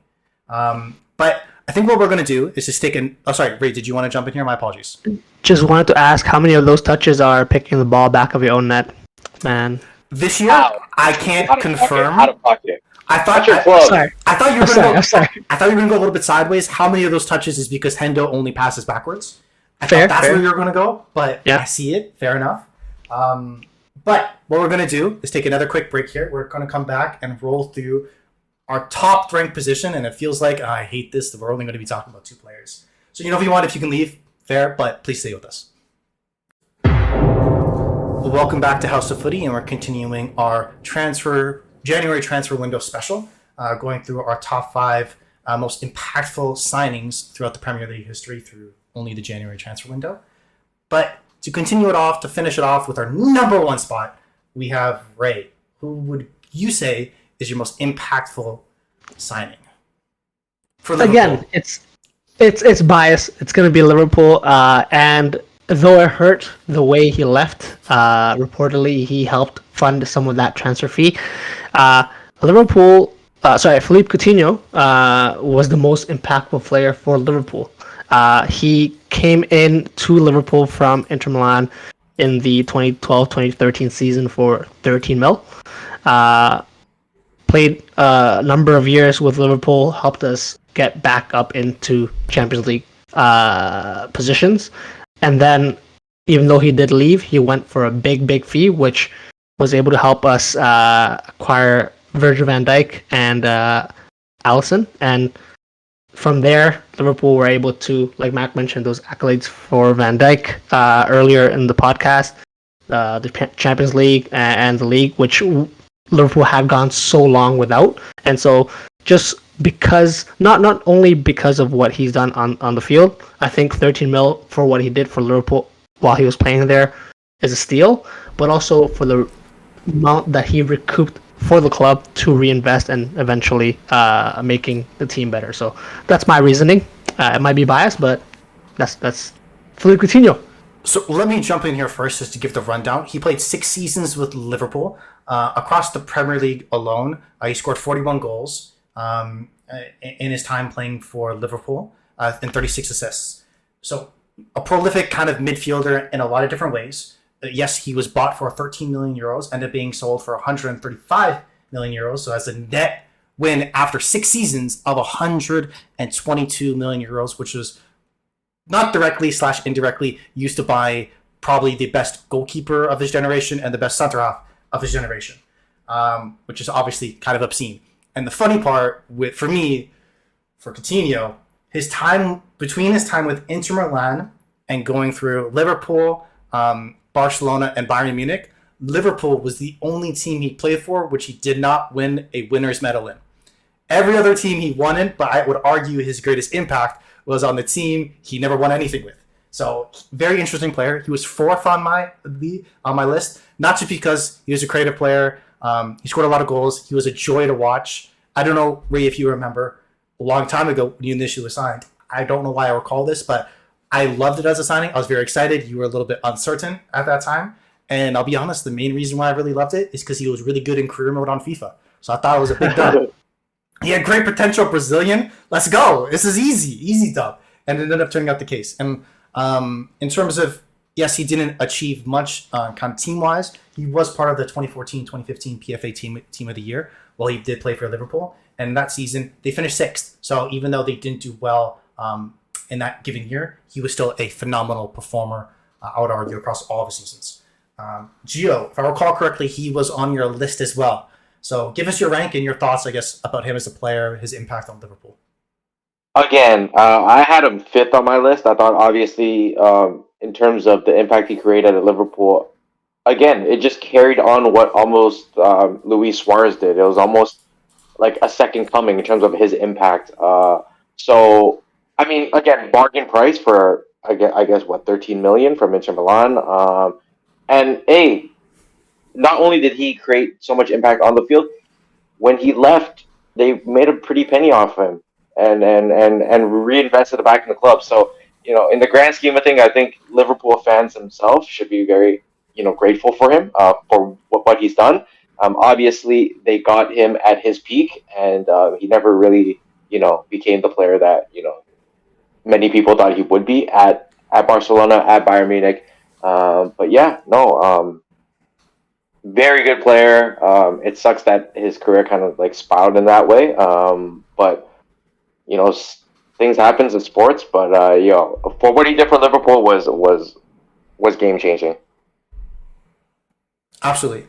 But I think what we're going to do is just take sorry, Ray, did you want to jump in here? My apologies. Just wanted to ask how many of those touches are picking the ball back of your own net, man. This year, I can't confirm. Out of pocket. I thought you were going to go a little bit sideways. How many of those touches is because Hendo only passes backwards? I thought that's where you were going to go, but yeah. I see it. Fair enough. But what we're going to do is take another quick break here. We're going to come back and roll through our top ranked position, and it feels like I hate this that we're only going to be talking about 2 players. So if you can leave, fair, but please stay with us. Welcome back to House of Footy, and we're continuing our January transfer window special, going through our top 5 most impactful signings throughout the Premier League history through only the January transfer window. But to continue it off, to finish it off with our number 1 spot, we have Ray. Who would you say is your most impactful signing for Liverpool? Again, it's biased. It's going to be Liverpool, and though it hurt the way he left, reportedly he helped fund some of that transfer fee. Philippe Coutinho was the most impactful player for Liverpool. He came in to Liverpool from Inter Milan in the 2012-2013 season for 13 mil. Played a number of years with Liverpool, helped us get back up into Champions League positions. And then, even though he did leave, he went for a big fee, which was able to help us acquire Virgil van Dijk and Alisson. And from there, Liverpool were able to, like Mac mentioned, those accolades for Van Dijk earlier in the podcast, the Champions League and the league, which Liverpool had gone so long without. And so just because, not only because of what he's done on the field, I think 13 mil for what he did for Liverpool while he was playing there is a steal, but also for the amount that he recouped for the club to reinvest and eventually making the team better. So that's my reasoning. It might be biased, but that's Philippe Coutinho. So let me jump in here first just to give the rundown. He played 6 seasons with Liverpool. Across the Premier League alone, he scored 41 goals in his time playing for Liverpool and 36 assists. So a prolific kind of midfielder in a lot of different ways. Yes, he was bought for 13 million euros, ended up being sold for 135 million euros. So as a net win after 6 seasons of 122 million euros, which was not directly/indirectly used to buy probably the best goalkeeper of his generation and the best center half of his generation, which is obviously kind of obscene. And the funny part for Coutinho, his time with Inter Milan and going through Liverpool, Barcelona, and Bayern Munich, Liverpool was the only team he played for which he did not win a winner's medal in. Every other team he won in, but I would argue his greatest impact was on the team he never won anything with. So, very interesting player. He was 4th on my list, not just because he was a creative player. He scored a lot of goals. He was a joy to watch. I don't know, Ray, if you remember, a long time ago when you initially was signed. I don't know why I recall this, but I loved it as a signing. I was very excited. You were a little bit uncertain at that time. And I'll be honest, the main reason why I really loved it is because he was really good in career mode on FIFA. So I thought it was a big dub. He had great potential, Brazilian. Let's go. This is easy dub. And it ended up turning out the case. And in terms of, yes, he didn't achieve much kind of team-wise. He was part of the 2014-2015 PFA team of the year while he did play for Liverpool. And that season, they finished 6th. So even though they didn't do well in that given year, he was still a phenomenal performer, I would argue, across all the seasons. Gio, if I recall correctly, he was on your list as well. So give us your rank and your thoughts, I guess, about him as a player, his impact on Liverpool. Again, I had him 5th on my list. I thought, obviously, in terms of the impact he created at Liverpool, again, it just carried on what almost Luis Suarez did. It was almost like a second coming in terms of his impact. So, I mean, again, bargain price for, I guess, 13 million from Inter Milan. And, not only did he create so much impact on the field, when he left, they made a pretty penny off him and reinvested it back in the club. So, in the grand scheme of things, I think Liverpool fans themselves should be very, grateful for him for what he's done. Obviously, they got him at his peak, and he never really, became the player that, many people thought he would be at Barcelona, at Bayern Munich. But yeah, no, very good player. It sucks that his career kind of like spiraled in that way. But things happens in sports. But for what he did for Liverpool was game changing. Absolutely.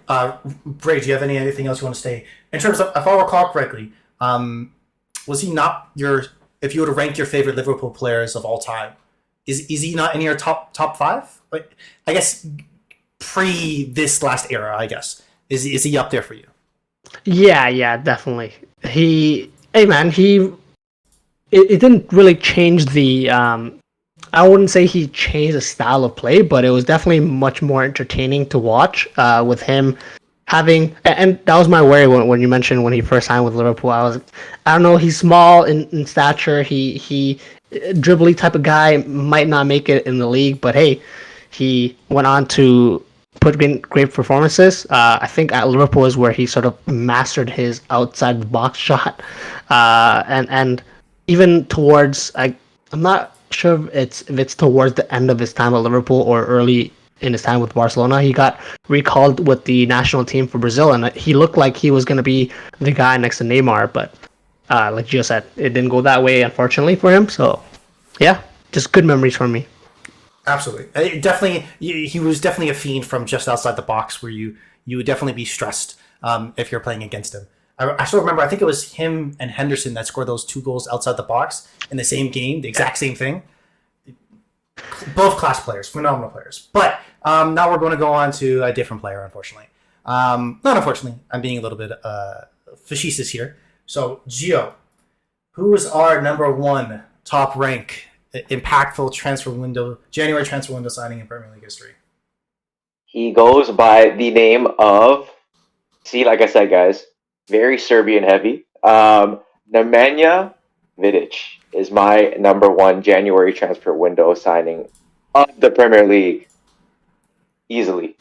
Bray, do you have anything else you want to say in terms of, if I recall correctly, was he not if you were to rank your favorite Liverpool players of all time, is he not in your top 5? Like, I guess pre this last era, I guess. Is he up there for you? Yeah, definitely. Hey man, it didn't really change the. I wouldn't say he changed the style of play, but it was definitely much more entertaining to watch. With him having, and that was my worry when you mentioned when he first signed with Liverpool. I don't know, he's small in stature. He dribbly type of guy, might not make it in the league, but hey, he went on to put in great performances. I think at Liverpool is where he sort of mastered his outside the box shot, and even towards I'm not sure if it's towards the end of his time at Liverpool or early in his time with Barcelona. He got recalled with the national team for Brazil, and he looked like he was going to be the guy next to Neymar. But like Gio said, it didn't go that way, unfortunately, for him. So yeah, just good memories for me. Absolutely, definitely. He was definitely a fiend from just outside the box, where you would definitely be stressed if you're playing against him. I still remember. I think it was him and Henderson that scored those 2 goals outside the box in the same game, the exact same thing. Both class players, phenomenal players. But now we're going to go on to a different player, unfortunately. Not unfortunately. I'm being a little bit facetious here. So, Gio, who is our number 1 top rank impactful January transfer window signing in Premier League history? He goes by the name of, see, like I said, guys, very Serbian heavy. Nemanja Vidic is my number 1 January transfer window signing of the Premier League. Easily.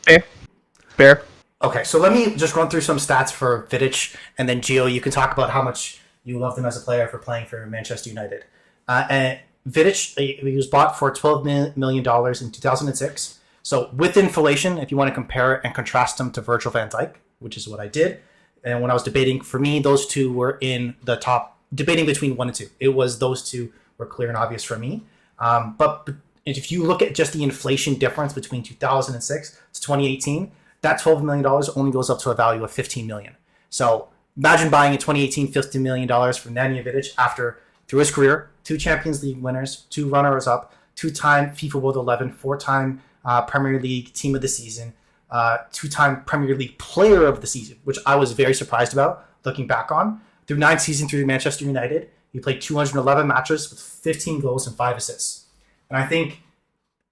Fair. Okay, so let me just run through some stats for Vidic, and then Gio, you can talk about how much you loved him as a player for playing for Manchester United. And Vidic, he was bought for $12 million in 2006. So with inflation, if you want to compare it and contrast him to Virgil van Dijk, which is what I did, and when I was debating, for me, those two were in the top, debating between 1 and 2. It was those two were clear and obvious for me. But if you look at just the inflation difference between 2006 to 2018, that $12 million only goes up to a value of $15 million. So imagine buying in 2018 $50 million from Nemanja Vidic after, through his career, 2 Champions League winners, 2 runners-up, 2-time FIFA World 11, 4-time Premier League Team of the Season, 2-time Premier League Player of the Season, which I was very surprised about looking back on. Through 9 seasons through Manchester United, he played 211 matches with 15 goals and 5 assists. And I think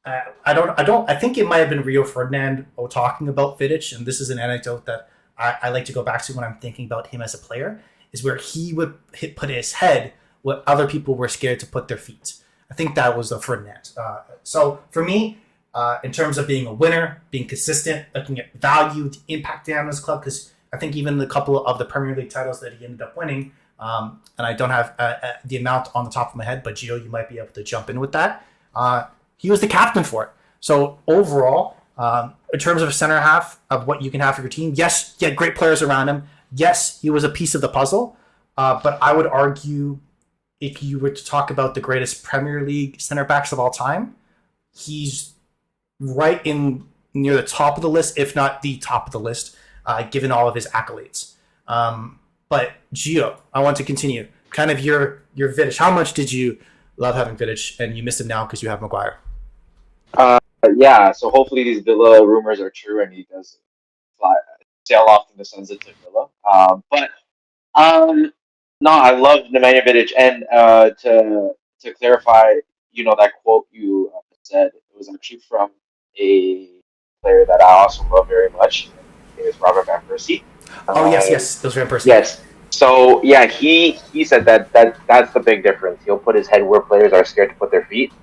I think it might have been Rio Ferdinand talking about Vidic, and this is an anecdote that I like to go back to when I'm thinking about him as a player, is where he would put his head what other people were scared to put their feet. I think that was the Ferdinand. So for me, in terms of being a winner, being consistent, looking at value, the impact on his club, because I think even the couple of the Premier League titles that he ended up winning, and I don't have the amount on the top of my head, but Gio, you might be able to jump in with that. He was the captain for it. So overall, in terms of a center half of what you can have for your team, yes, he had great players around him. Yes, he was a piece of the puzzle. But I would argue, if you were to talk about the greatest Premier League center backs of all time, he's right in near the top of the list, if not the top of the list, given all of his accolades. But Gio, I want to continue. Kind of your Vidic. How much did you love having Vidic, and you miss him now because you have Maguire? Yeah, so hopefully these Villa rumors are true and he does sail off in the sunset to Villa. No, I love Nemanja Vidic, and to clarify, that quote you said, it was actually from a player that I also love very much. His name is Robert Van Persie. Oh yes, those Van Persie. Yes. So yeah, he said that's the big difference. He'll put his head where players are scared to put their feet.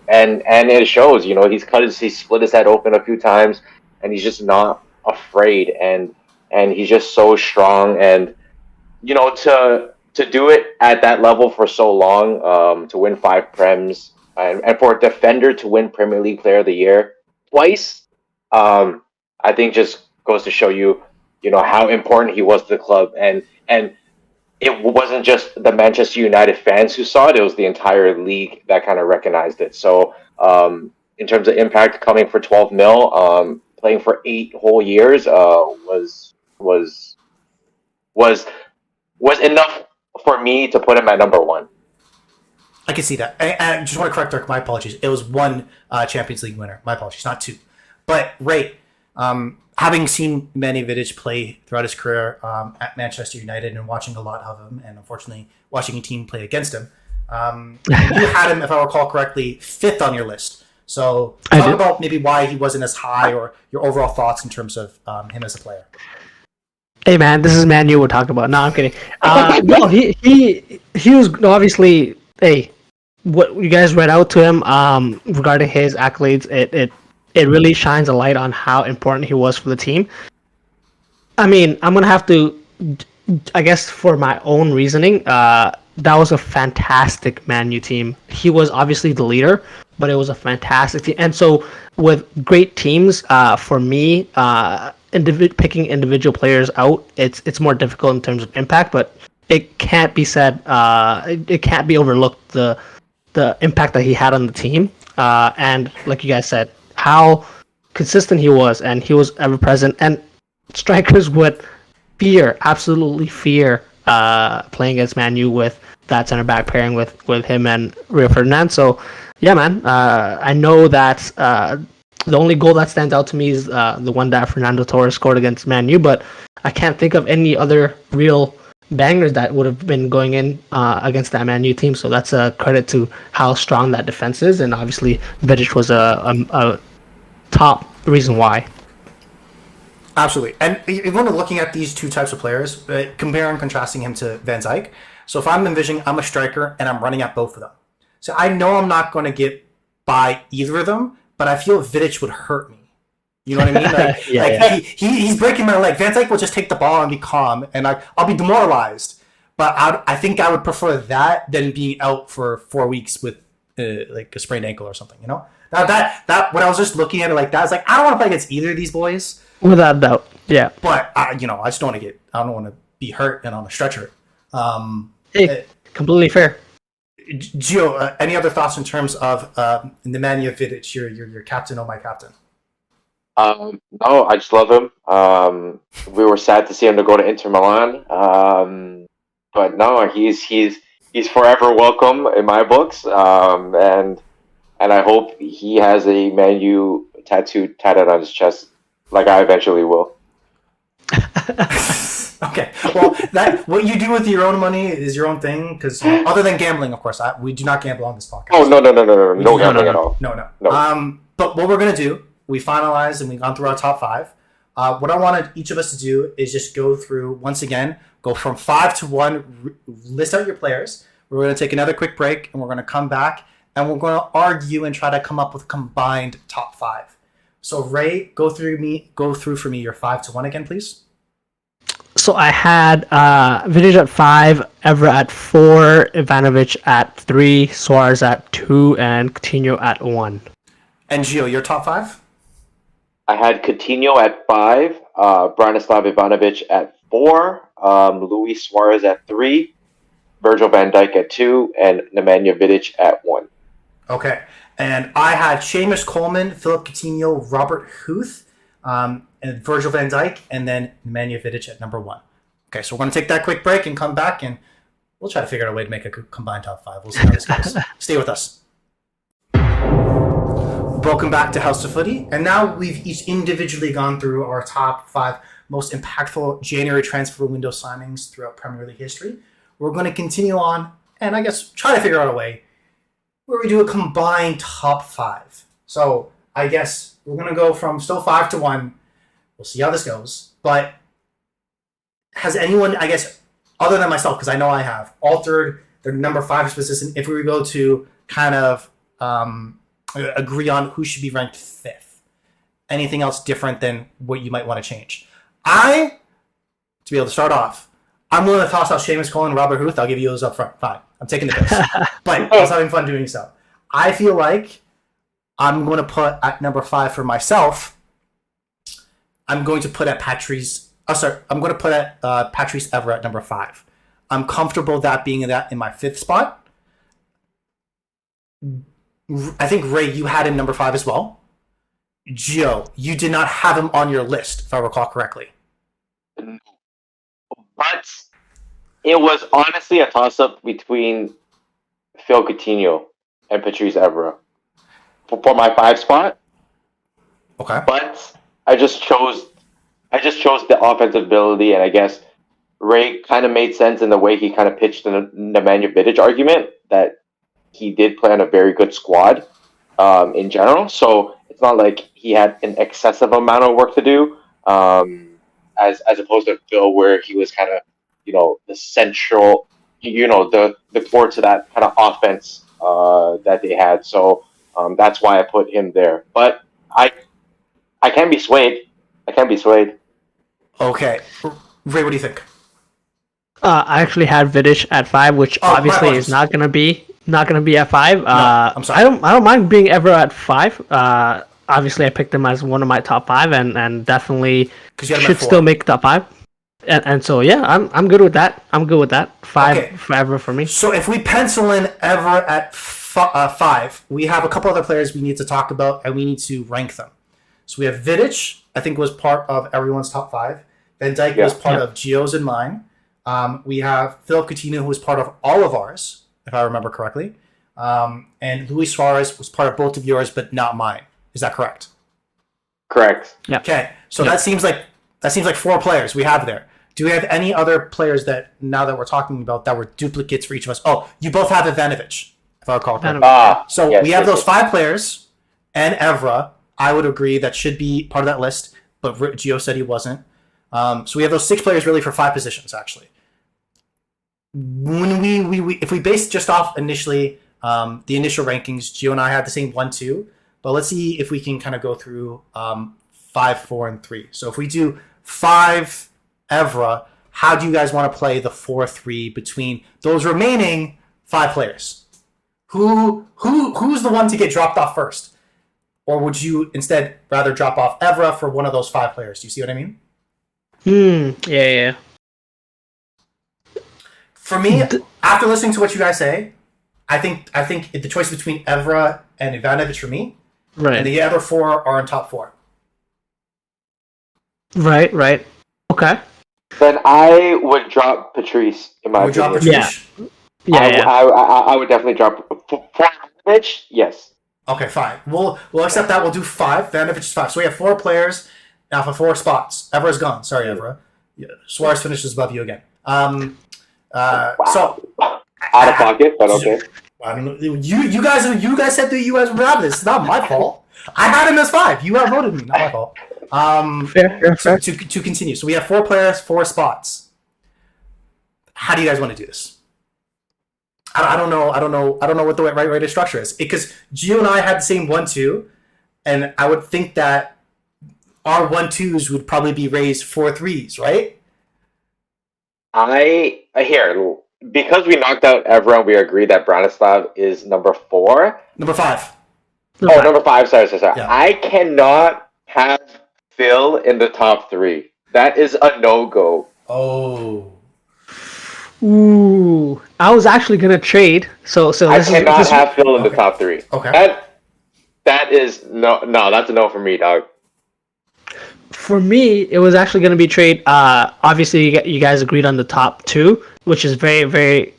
And it shows, he's split his head open a few times, and he's just not afraid, and he's just so strong, and to do it at that level for so long, to win 5 Prems, and for a defender to win Premier League Player of the Year twice, I think just goes to show you, how important he was to the club, and it wasn't just the Manchester United fans who saw it; it was the entire league that kind of recognized it. So, in terms of impact, coming for 12 mil, playing for 8 whole years, was enough for me to put him at number 1. I can see that. I just want to correct my apologies. It was 1 Champions League winner. My apologies, not 2. But Ray, having seen Manny Vidic play throughout his career at Manchester United and watching a lot of him, and unfortunately watching a team play against him, you had him, if I recall correctly, 5th on your list. So talk about maybe why he wasn't as high, or your overall thoughts in terms of him as a player. Hey man, this is Manu we're talking about. No, I'm kidding. No, he was obviously. Hey, what you guys read out to him regarding his accolades, it really shines a light on how important he was for the team. I mean, I'm gonna have to, I guess, for my own reasoning, that was a fantastic Man U team. He was obviously the leader, but it was a fantastic team. And so, with great teams, for me, picking individual players out, it's more difficult in terms of impact. But it can't be said, it can't be overlooked the impact that he had on the team. And like you guys said, how consistent he was, and he was ever present. And strikers would absolutely fear playing against Man U with that center back pairing with him and Rio Ferdinand. So yeah, man, I know that the only goal that stands out to me is the one that Fernando Torres scored against Man U, but I can't think of any other real bangers that would have been going in against that Man U team. So that's a credit to how strong that defense is, and obviously Vidic was a top reason why. Absolutely. And even looking at these two types of players, comparing and contrasting him to Van Dijk. So if I'm envisioning, I'm a striker and I'm running at both of them. So I know I'm not going to get by either of them, but I feel Vidic would hurt me. You know what I mean? He's breaking my leg. Van Dijk will just take the ball and be calm, and I'll be demoralized. But I think I would prefer that than being out for 4 weeks with like a sprained ankle or something. You know? That when I was just looking at it like that, I was like, I don't want to play against either of these boys. Without doubt, yeah. But I just don't want to I don't want to be hurt and on a stretcher. Completely fair. Gio, any other thoughts in terms of Nemanja Vidic, your captain or my captain? No, I just love him. We were sad to see him to go to Inter Milan. But no, he's forever welcome in my books. And I hope he has a Man U tattoo tatted on his chest, like I eventually will. Okay. Well, what you do with your own money is your own thing. Because other than gambling, of course, we do not gamble on this podcast. Oh no gambling at all. No. But what we're gonna do, we finalized and we've gone through our top 5. What I wanted each of us to do is just go through once again, go from 5 to 1, list out your players. We're gonna take another quick break and we're gonna come back and we're gonna argue and try to come up with a combined top 5. So Ray, go through for me your 5 to 1 again, please. So I had Vidic at 5, Evra at 4, Ivanovic at 3, Suarez at 2, and Coutinho at 1. And Gio, your top 5? I had Coutinho at 5, Branislav Ivanovic at 4, Luis Suarez at 3, Virgil van Dijk at 2, and Nemanja Vidic at 1. Okay. And I had Seamus Coleman, Philip Coutinho, Robert Huth, and Virgil van Dijk, and then Nemanja Vidic at number 1. Okay, so we're going to take that quick break and come back, and we'll try to figure out a way to make a combined top 5. We'll see how this goes. Stay with us. Welcome back to House of Footy, and now we've each individually gone through our top 5 most impactful January transfer window signings throughout Premier League history. We're going to continue on, and I guess try to figure out a way where we do a combined top 5. So I guess we're going to go from still 5 to 1. We'll see how this goes. But has anyone, I guess, other than myself, because I know I have, altered their number 5 position if we go to kind of agree on who should be ranked 5th? Anything else different than what you might want to change? To be able to start off, I'm willing to toss out Seamus Coleman and Robert Huth. I'll give you those up front. Fine. I'm taking the piss. But I was having fun doing so. I feel like I'm going to put at number 5 for myself, I'm going to put at Patrice Evra at number 5. I'm comfortable that being in my 5th spot. I think, Ray, you had him number 5 as well. Gio, you did not have him on your list, if I recall correctly. But it was honestly a toss-up between Phil Coutinho and Patrice Evra for my 5 spot. Okay. But I just chose the offensive ability, and I guess Ray kind of made sense in the way he kind of pitched the Nemanja Vidic argument that he did play on a very good squad in general. So it's not like he had an excessive amount of work to do, as opposed to Phil, where he was kind of, the central, the core to that kind of offense that they had. So that's why I put him there. But I can be swayed. I can be swayed. Okay. Ray, what do you think? I actually had Vidic at 5, which Oh, my obviously is apologies. not gonna be at 5. I'm sorry. I don't mind being ever at 5. Obviously I picked him as one of my top 5, and definitely 'Cause you had him should at 4. still make top 5. And so yeah, I'm good with that. I'm good with that. 5 Okay. forever for me. So if we pencil in Ever at 5, we have a couple other players we need to talk about, and we need to rank them. So we have Vidic, I think was part of everyone's top 5. Van Dijk was part of Gio's and mine. We have Philip Coutinho, who was part of all of ours, if I remember correctly. And Luis Suarez was part of both of yours, but not mine. Is that correct? Correct. Yeah. Okay. So that seems like 4 players we have there. Do we have any other players that, now that we're talking about, that were duplicates for each of us? Oh, you both have Ivanovic, if I recall correctly. So Yes, we have yes, those yes. 5 players, and Evra, I would agree, that should be part of that list, but Gio said he wasn't. So we have those 6 players really for 5 positions, actually. When if we base just off initially the initial rankings, Gio and I had the same 1, 2, but let's see if we can kind of go through 5, 4, and 3. So if we do 5 Evra, how do you guys want to play the 4-3 between those remaining 5 players? Who's the one to get dropped off first? Or would you instead rather drop off Evra for one of those 5 players? Do you see what I mean? Yeah. For me, after listening to what you guys say, I think the choice between Evra and Ivanovic for me, Right. and the other 4 are in top 4. Right. Okay. Then I would drop Patrice in my Would drop opinion. Patrice? Yeah. I would definitely drop for Mitch. Yes. Okay, fine. We'll accept that. We'll do 5. Ivanovic is 5. So we have 4 players now for 4 spots. Evra's gone. Sorry, Evra. Yeah, Suarez finishes above you again. So Out of pocket, but okay. I don't know. You guys said that you guys would have this. It's not my fault. I had him as 5. You outvoted me. Not my fault. Fair. So to continue. So we have 4 players, 4 spots. How do you guys want to do this? I don't know what the right way to structure is. Because Gio and I had the same 1, 2, and I would think that our 1, 2s would probably be raised 4 3s, right? Here, because we knocked out everyone, we agreed that Branislav is number 4. Number 5. Number 5. Sorry. Yeah. I cannot have Phil in the top 3. That is a no-go. Oh. Ooh, I was actually gonna trade. So I cannot have Phil in the top 3. Okay. That is no. That's a no for me, dog. For me, it was actually gonna be trade. Obviously, you guys agreed on the top 2, which is very, very.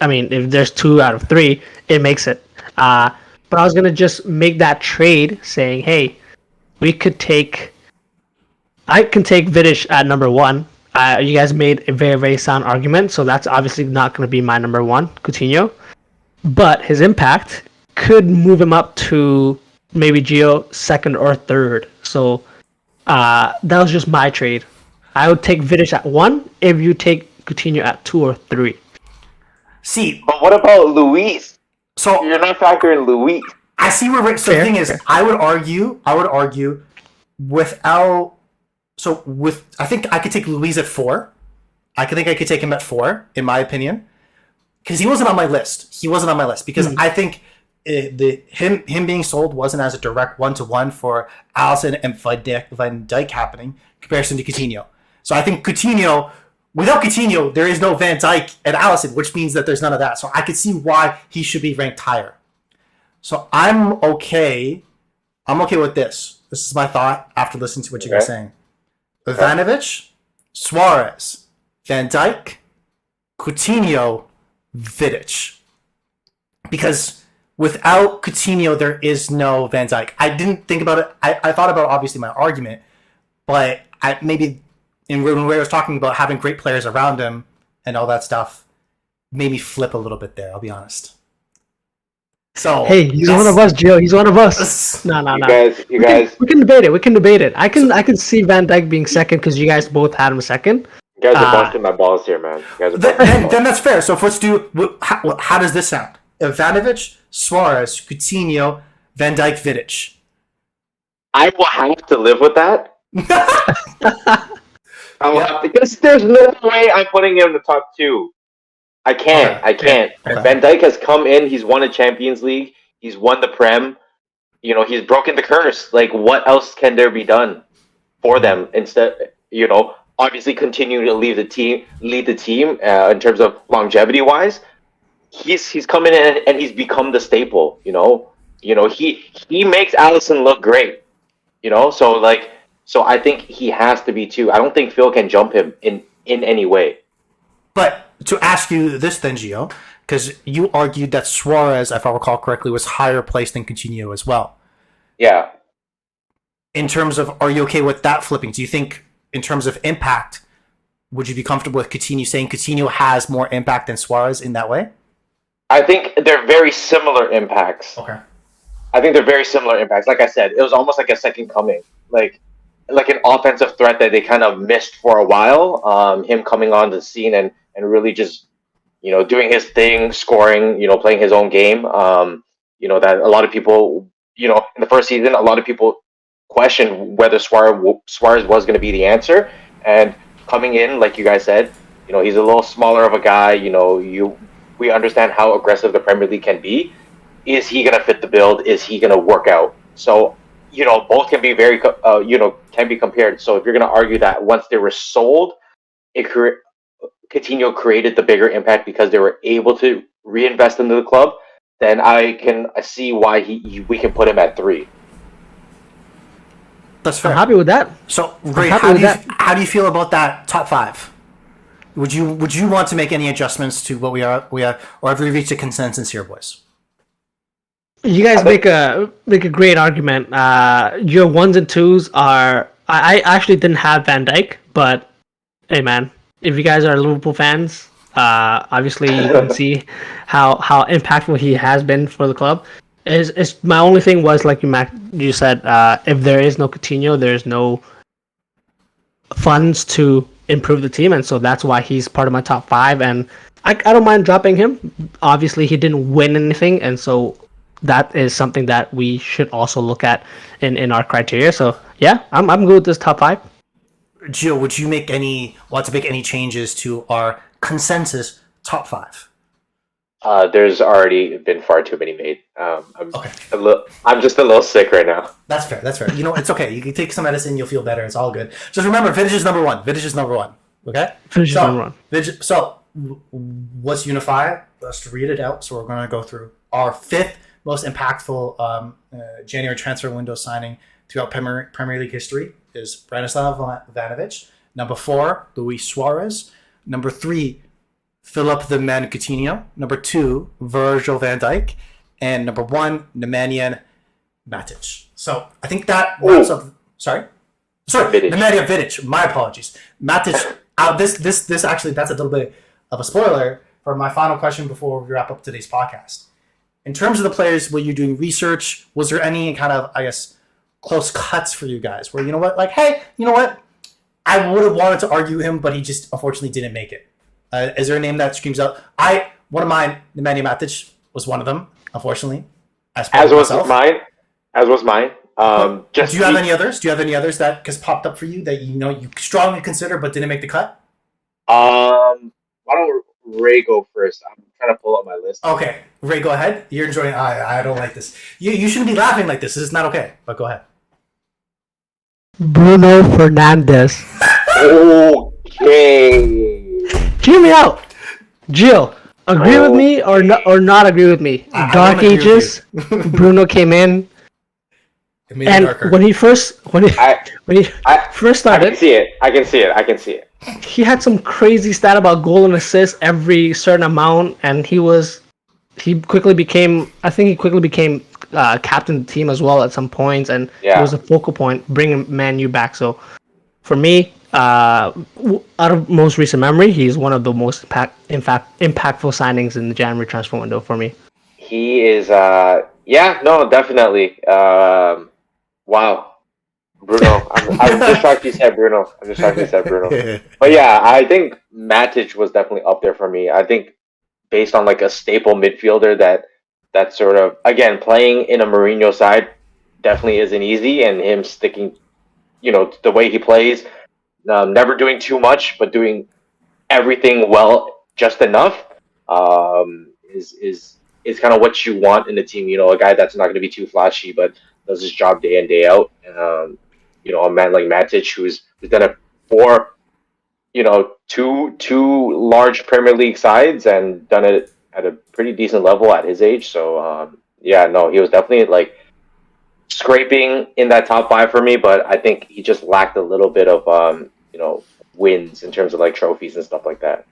I mean, if there's 2 out of 3, it makes it. But I was gonna just make that trade, saying, hey, I can take Vidic at number 1. You guys made a very, very sound argument, so that's obviously not going to be my number 1, Coutinho. But his impact could move him up to maybe Gio 2nd or 3rd. So that was just my trade. I would take Vidic at 1 if you take Coutinho at 2 or 3. See, but what about Luis? So you're not factoring Luis. I see where. So the thing is, I would argue without. So I think I could take Luis at 4. I could take him at 4, in my opinion, because he wasn't on my list. Because I think him being sold wasn't as a direct 1-to-1 for Alisson and Van Dijk happening in comparison to Coutinho. So I think without Coutinho, there is no Van Dijk and Alisson, which means that there's none of that. So I could see why he should be ranked higher. So I'm okay with this. This is my thought after listening to what you guys are saying. Ivanovic, Suarez, Van Dijk, Coutinho, Vidic. Because without Coutinho, there is no Van Dijk. I didn't think about it. I thought about obviously my argument, but maybe when Ray was talking about having great players around him and all that stuff, made me flip a little bit there. I'll be honest. So hey, he's one of us, Joe. He's one of us. No. You guys, We can debate it. We can debate it. I can see Van Dijk being second because you guys both had him second. you guys are busting my balls here, man. You guys are busting my balls. Then that's fair. So if let's do. How does this sound? Ivanovic, Suarez, Coutinho, Van Dijk, Vidic. I will have to live with that. Because there's no way I'm putting him in the top 2. I can't. Okay. Van Dijk has come in. He's won a Champions League. He's won the Prem. He's broken the curse. Like, what else can there be done for them instead? Obviously continue to lead the team in terms of longevity wise. He's coming in and he's become the staple. He makes Alisson look great. So I think he has to be 2. I don't think Phil can jump him in any way. But to ask you this then, Gio, because you argued that Suarez, if I recall correctly, was higher placed than Coutinho as well. Yeah. In terms of, are you okay with that flipping? Do you think, in terms of impact, would you be comfortable with Coutinho saying Coutinho has more impact than Suarez in that way? I think they're very similar impacts. Okay. I think they're very similar impacts. Like I said, it was almost like a second coming. Like an offensive threat that they kind of missed for a while. Him coming on the scene and really just, doing his thing, scoring, playing his own game. That a lot of people, in the first season, a lot of people questioned whether Suarez was going to be the answer. And coming in, like you guys said, he's a little smaller of a guy. We understand how aggressive the Premier League can be. Is he going to fit the build? Is he going to work out? So, both can be can be compared. So if you're going to argue that once they were sold, Coutinho created the bigger impact because they were able to reinvest into the club, then I see why we can put him at 3. That's fair. I'm happy with that. So, Ray, how do you feel about that top 5? Would you want to make any adjustments to what we are, or have we reached a consensus here, boys? You guys make a great argument. Your 1s and 2s are. I actually didn't have Van Dijk, but hey, man, if you guys are Liverpool fans, obviously you can see how impactful he has been for the club. Is my only thing was, like you said, if there is no Coutinho, there's no funds to improve the team, and so that's why he's part of my top 5. And I don't mind dropping him. Obviously, he didn't win anything, and so that is something that we should also look at in our criteria. So yeah, I'm good with this top 5. Jill, would you want to make any changes to our consensus top 5? There's already been far too many made. I'm Okay. I'm just a little sick right now. That's fair. It's okay. You can take some medicine. You'll feel better. It's all good. Just remember, Vidic is number 1. Okay? Finish number 1. So let's unify. Let's read it out. So we're going to go through our 5th most impactful January transfer window signing throughout Premier League history is Branislav Ivanovic. Number 4, Luis Suarez. Number 3, Philip the Man Coutinho. Number 2, Virgil van Dijk. And number 1, Nemanja Matic. So I think that wraps up. Sorry, Nemanja Vidic. My apologies. Matic. This actually, that's a little bit of a spoiler for my final question before we wrap up today's podcast. In terms of the players, were you doing research? Was there any kind of, close cuts for you guys? Where, I would have wanted to argue him, but he just unfortunately didn't make it. Is there a name that screams out? One of mine, Nemanja Matic, was one of them, unfortunately. As was mine. Do you have any others? Do you have any others that has popped up for you that you strongly consider but didn't make the cut? Why don't Ray go first? I'm trying to pull up my list. Okay, Ray, go ahead. You're enjoying. I don't like this. You shouldn't be laughing like this. This is not okay. But go ahead. Bruno Fernandes. Okay. Hear me out, Jill. Agree with me or not agree with me? Dark Ages. Bruno came in, and when he first started, I can see it. He had some crazy stat about goal and assist every certain amount, and he was he quickly became. I think he quickly became captain of the team as well at some points, and he was a focal point bringing Man U back. So for me, out of most recent memory, he's one of the most impactful signings in the January transfer window for me. He is, definitely. Wow, Bruno. I'm just shocked you said Bruno. But yeah, I think Matic was definitely up there for me. I think based on like a staple midfielder that sort of, again, playing in a Mourinho side definitely isn't easy, and him sticking, the way he plays, never doing too much, but doing everything well, just enough, is kind of what you want in a team. A guy that's not going to be too flashy, but does his job day in day out. A man like Matic, who's done it for, two large Premier League sides and done it at a pretty decent level at his age. So he was definitely like scraping in that top 5 for me, but I think he just lacked a little bit of wins in terms of like trophies and stuff like that.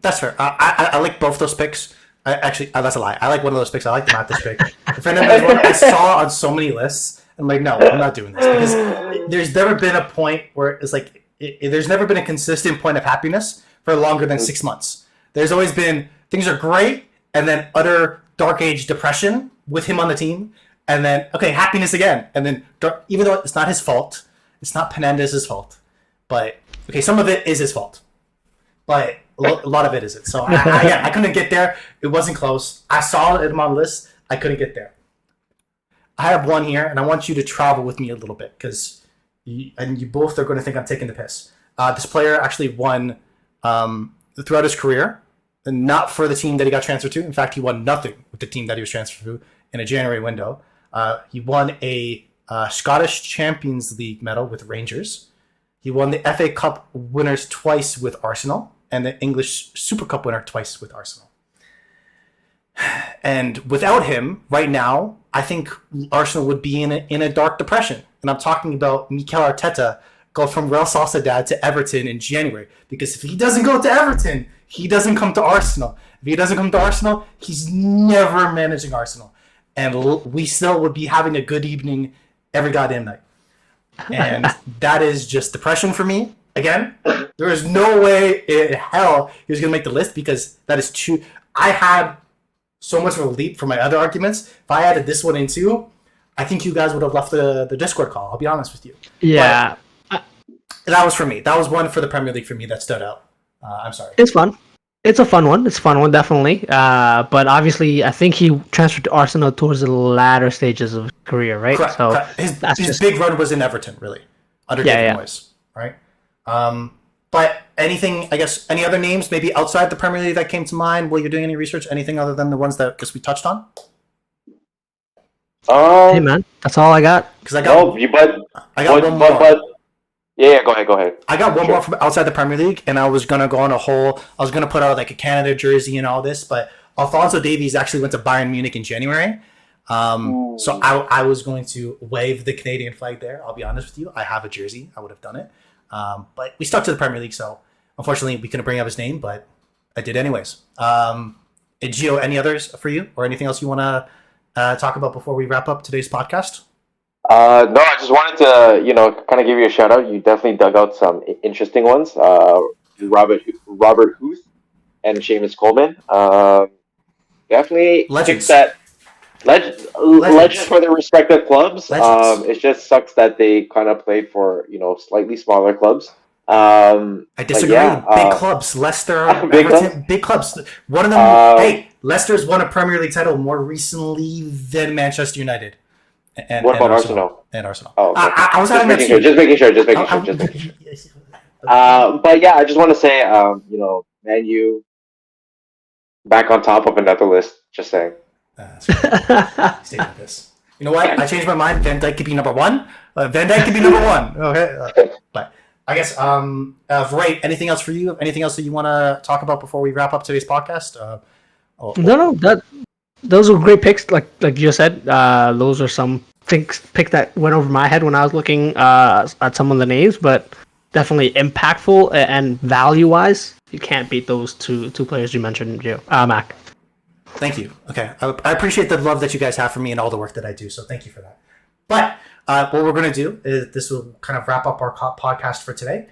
That's fair. I like both those picks. Actually, that's a lie. I like one of those picks. I like the Matic pick. The Fernandez one I saw on so many lists. I'm like, no, I'm not doing this, because there's never been a point where it's like there's never been a consistent point of happiness for longer than 6 months. There's always been things are great, and then utter dark age depression with him on the team, and then happiness again, and then even though it's not his fault, it's not Fernandez's fault, but some of it is his fault, but a lot of it isn't. So I couldn't get there. It wasn't close. I saw it on the list. I couldn't get there. I have one here, and I want you to travel with me a little bit, because you both are going to think I'm taking the piss. This player actually won throughout his career, and not for the team that he got transferred to. In fact, he won nothing with the team that he was transferred to in a January window. He won a Scottish Champions League medal with Rangers. He won the FA Cup winners twice with Arsenal, and the English Super Cup winner twice with Arsenal. And without him, right now, I think Arsenal would be in a dark depression. And I'm talking about Mikel Arteta go from Real Sociedad to Everton in January. Because if he doesn't go to Everton, he doesn't come to Arsenal. If he doesn't come to Arsenal, he's never managing Arsenal. And we still would be having a good evening every goddamn night. And that is just depression for me. Again, there is no way in hell he was going to make the list, because that is too... I had so much of a leap from my other arguments. If I added this one in too, I think you guys would have left the Discord call. I'll be honest with you. Yeah. But that was for me. That was one for the Premier League for me that stood out. I'm sorry. It's fun. It's a fun one. It's a fun one, definitely. But obviously, I think he transferred to Arsenal towards the latter stages of his career, right? Correct. So correct. His big run was in Everton, really, under David Moyes, right? But anything, I guess, any other names maybe outside the Premier League that came to mind while you're doing any research? Anything other than the ones that we touched on? Hey man, that's all I got. Because I got one more. But yeah, go ahead. I got one more from outside the Premier League, and I was gonna go on I was gonna put out like a Canada jersey and all this, but Alphonso Davies actually went to Bayern Munich in January. So I was going to wave the Canadian flag there. I'll be honest with you. I have a jersey. I would have done it. But we stuck to the Premier League, so unfortunately we couldn't bring up his name, but I did anyways. Gio, any others for you, or anything else you want to talk about before we wrap up today's podcast? No, I just wanted to, kind of give you a shout out. You definitely dug out some interesting ones. Robert Huth and Seamus Coleman. Definitely Legends. Legends for their respective clubs. It just sucks that they kind of played for slightly smaller clubs. I disagree. Big clubs, Leicester, Everton, big clubs. One of them. Leicester's won a Premier League title more recently than Manchester United. What about Arsenal? And Arsenal. Oh, okay. I was just making sure. But yeah, I just want to say, Man U back on top of another list. Just saying. Stay with this. You know what? I changed my mind. Van Dijk could be number one. Van Dijk could be number one. Okay. But I guess, Ray, anything else for you? Anything else that you want to talk about before we wrap up today's podcast? No. Those were great picks. Like you said, those are some picks that went over my head when I was looking at some of the names, but definitely impactful and value-wise, you can't beat those two players you mentioned, Mac. Thank you. Okay, I appreciate the love that you guys have for me and all the work that I do. So thank you for that. But what we're going to do is this will kind of wrap up our podcast for today.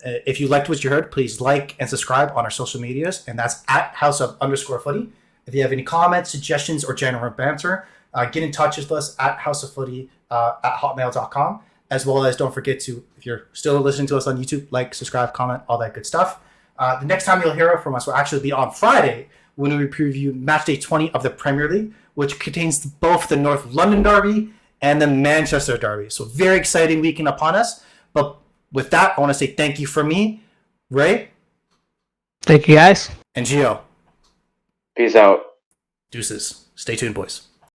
If you liked what you heard, please like and subscribe on our social medias, and that's at House of _Footy. If you have any comments, suggestions, or general banter, get in touch with us at houseoffooty at hotmail.com, as well as don't forget to, if you're still listening to us on YouTube, like, subscribe, comment, all that good stuff. The next time you'll hear from us will actually be on Friday when we preview match day 20 of the Premier League, which contains both the North London Derby and the Manchester Derby. So very exciting weekend upon us. But with that, I want to say thank you for me, Ray. Thank you, guys. And Gio. Peace out. Deuces. Stay tuned, boys.